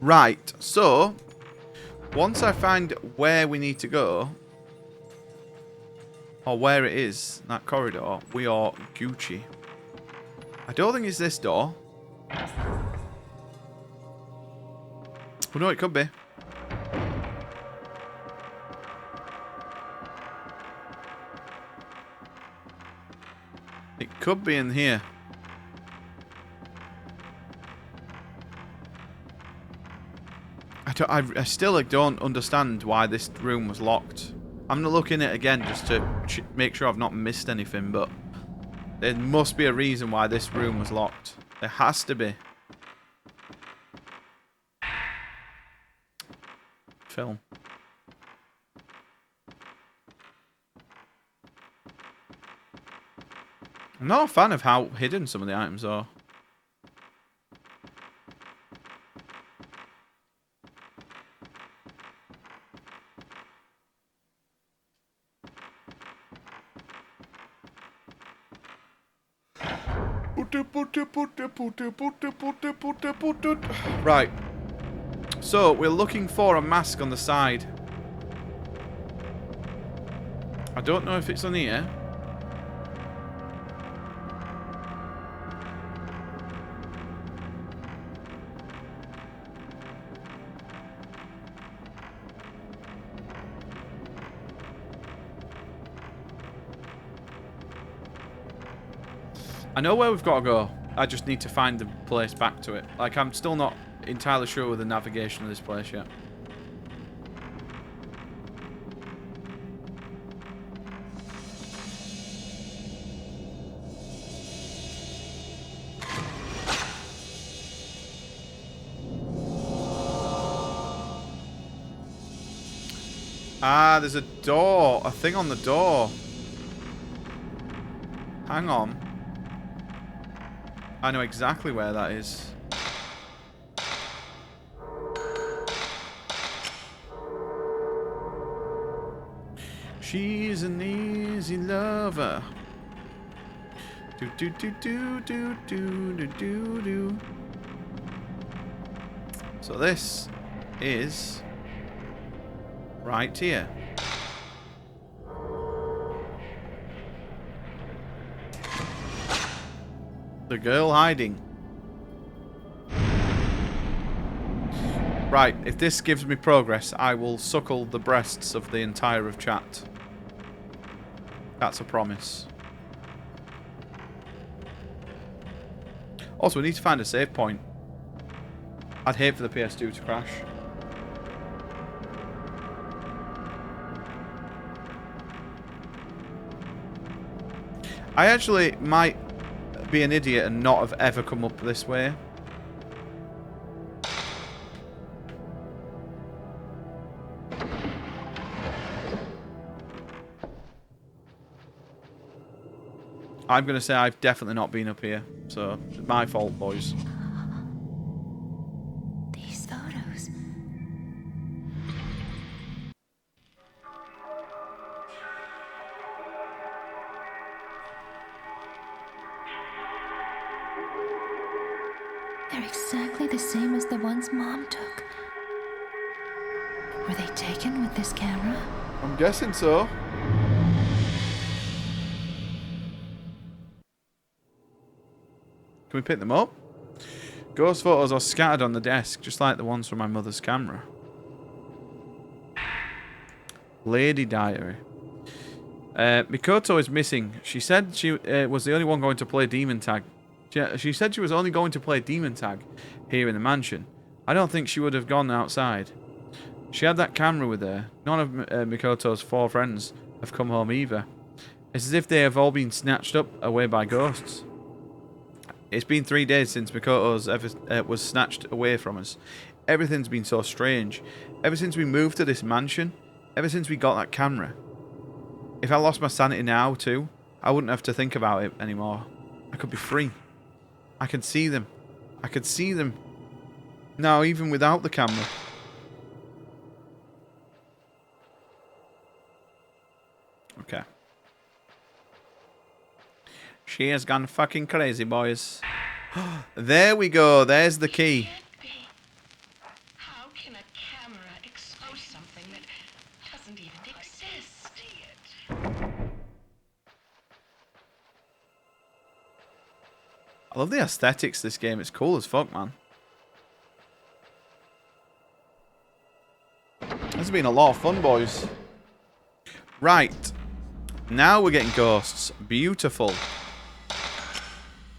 Right, so once I find where we need to go, or where it is, that corridor, we are Gucci. I don't think it's this door. Well, no, it could be. It could be in here. I still don't understand why this room was locked. I'm gonna look in it again just to make sure I've not missed anything, but there must be a reason why this room was locked. There has to be. Film. I'm not a fan of how hidden some of the items are. Right. So, we're looking for a mask on the side. I don't know if it's on here. I know where we've got to go. I just need to find the place back to it. Like, I'm still not entirely sure with the navigation of this place yet. Ah, there's a door. A thing on the door. Hang on. I know exactly where that is. She's an easy lover. Do do do do do do do do do. So this is right here. The girl hiding. Right, if this gives me progress, I will suckle the breasts of the entire of chat. That's a promise. Also, we need to find a save point. I'd hate for the PS2 to crash. I actually might be an idiot and not have ever come up this way. I'm going to say I've definitely not been up here, so it's my fault, boys. These photos. They're exactly the same as the ones Mom took. Were they taken with this camera? I'm guessing so. Can we pick them up? Ghost photos are scattered on the desk, just like the ones from my mother's camera. Lady diary. Mikoto is missing. She said she was the only one going to play demon tag. She said she was only going to play demon tag here in the mansion. I don't think she would have gone outside. She had that camera with her. None of Mikoto's 4 friends have come home either. It's as if they have all been snatched up away by ghosts. It's been 3 days since Mikoto's was snatched away from us. Everything's been so strange. Ever since we moved to this mansion, ever since we got that camera. If I lost my sanity now too, I wouldn't have to think about it anymore. I could be free. I can see them. I could see them. Now, even without the camera. Okay. She has gone fucking crazy, boys. There we go. There's the key. How can a camera expose something that doesn't even exist? I love the aesthetics of this game. It's cool as fuck, man. This has been a lot of fun, boys. Right. Now we're getting ghosts. Beautiful.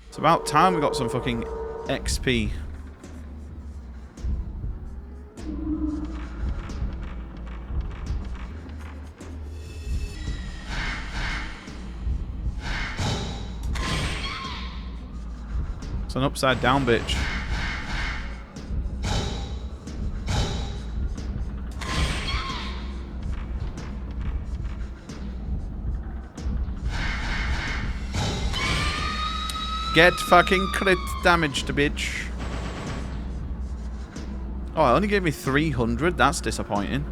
It's about time we got some fucking XP. It's an upside down bitch. Get fucking crit damaged, bitch. Oh, it only gave me 300. That's disappointing.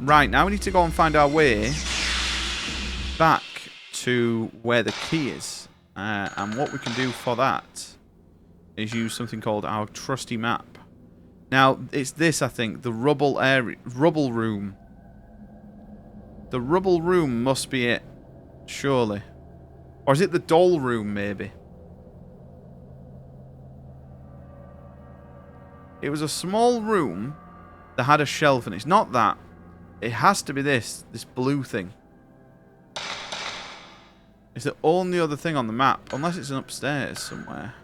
Right, now we need to go and find our way back to where the key is. And what we can do for that is use something called our trusty map. Now, it's this, I think. The rubble area, rubble room. The rubble room must be it. Surely. Or is it the doll room, maybe? It was a small room that had a shelf, and it's not that. It has to be this blue thing. It's the only other thing on the map, unless it's an upstairs somewhere.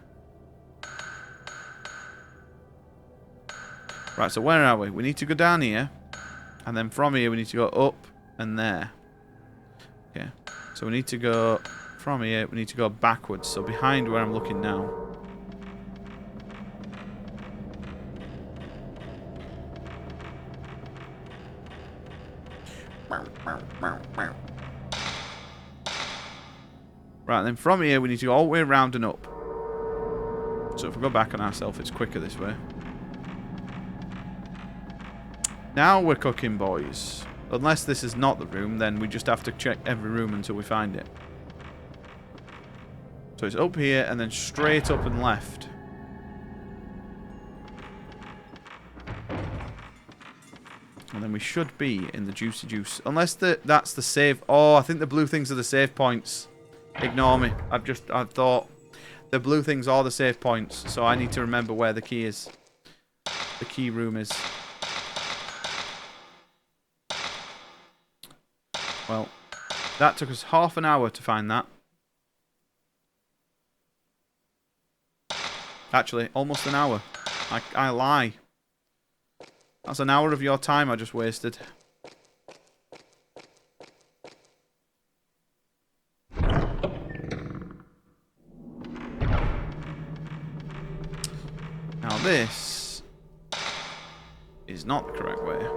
Right, so where are we? We need to go down here, and then from here we need to go up and there. Okay, so we need to go... From here, we need to go backwards, so behind where I'm looking now. Right, then from here, we need to go all the way around and up. So if we go back on ourselves, it's quicker this way. Now we're cooking, boys. Unless this is not the room, then we just have to check every room until we find it. So it's up here and then straight up and left. And then we should be in the Juicy Juice. Unless that's the save. Oh, I think the blue things are the save points. Ignore me. I thought the blue things are the save points. So I need to remember where the key is. The key room is. Well, that took us half an hour to find that. Actually, almost an hour. I lie. That's an hour of your time I just wasted. Now this is not the correct way.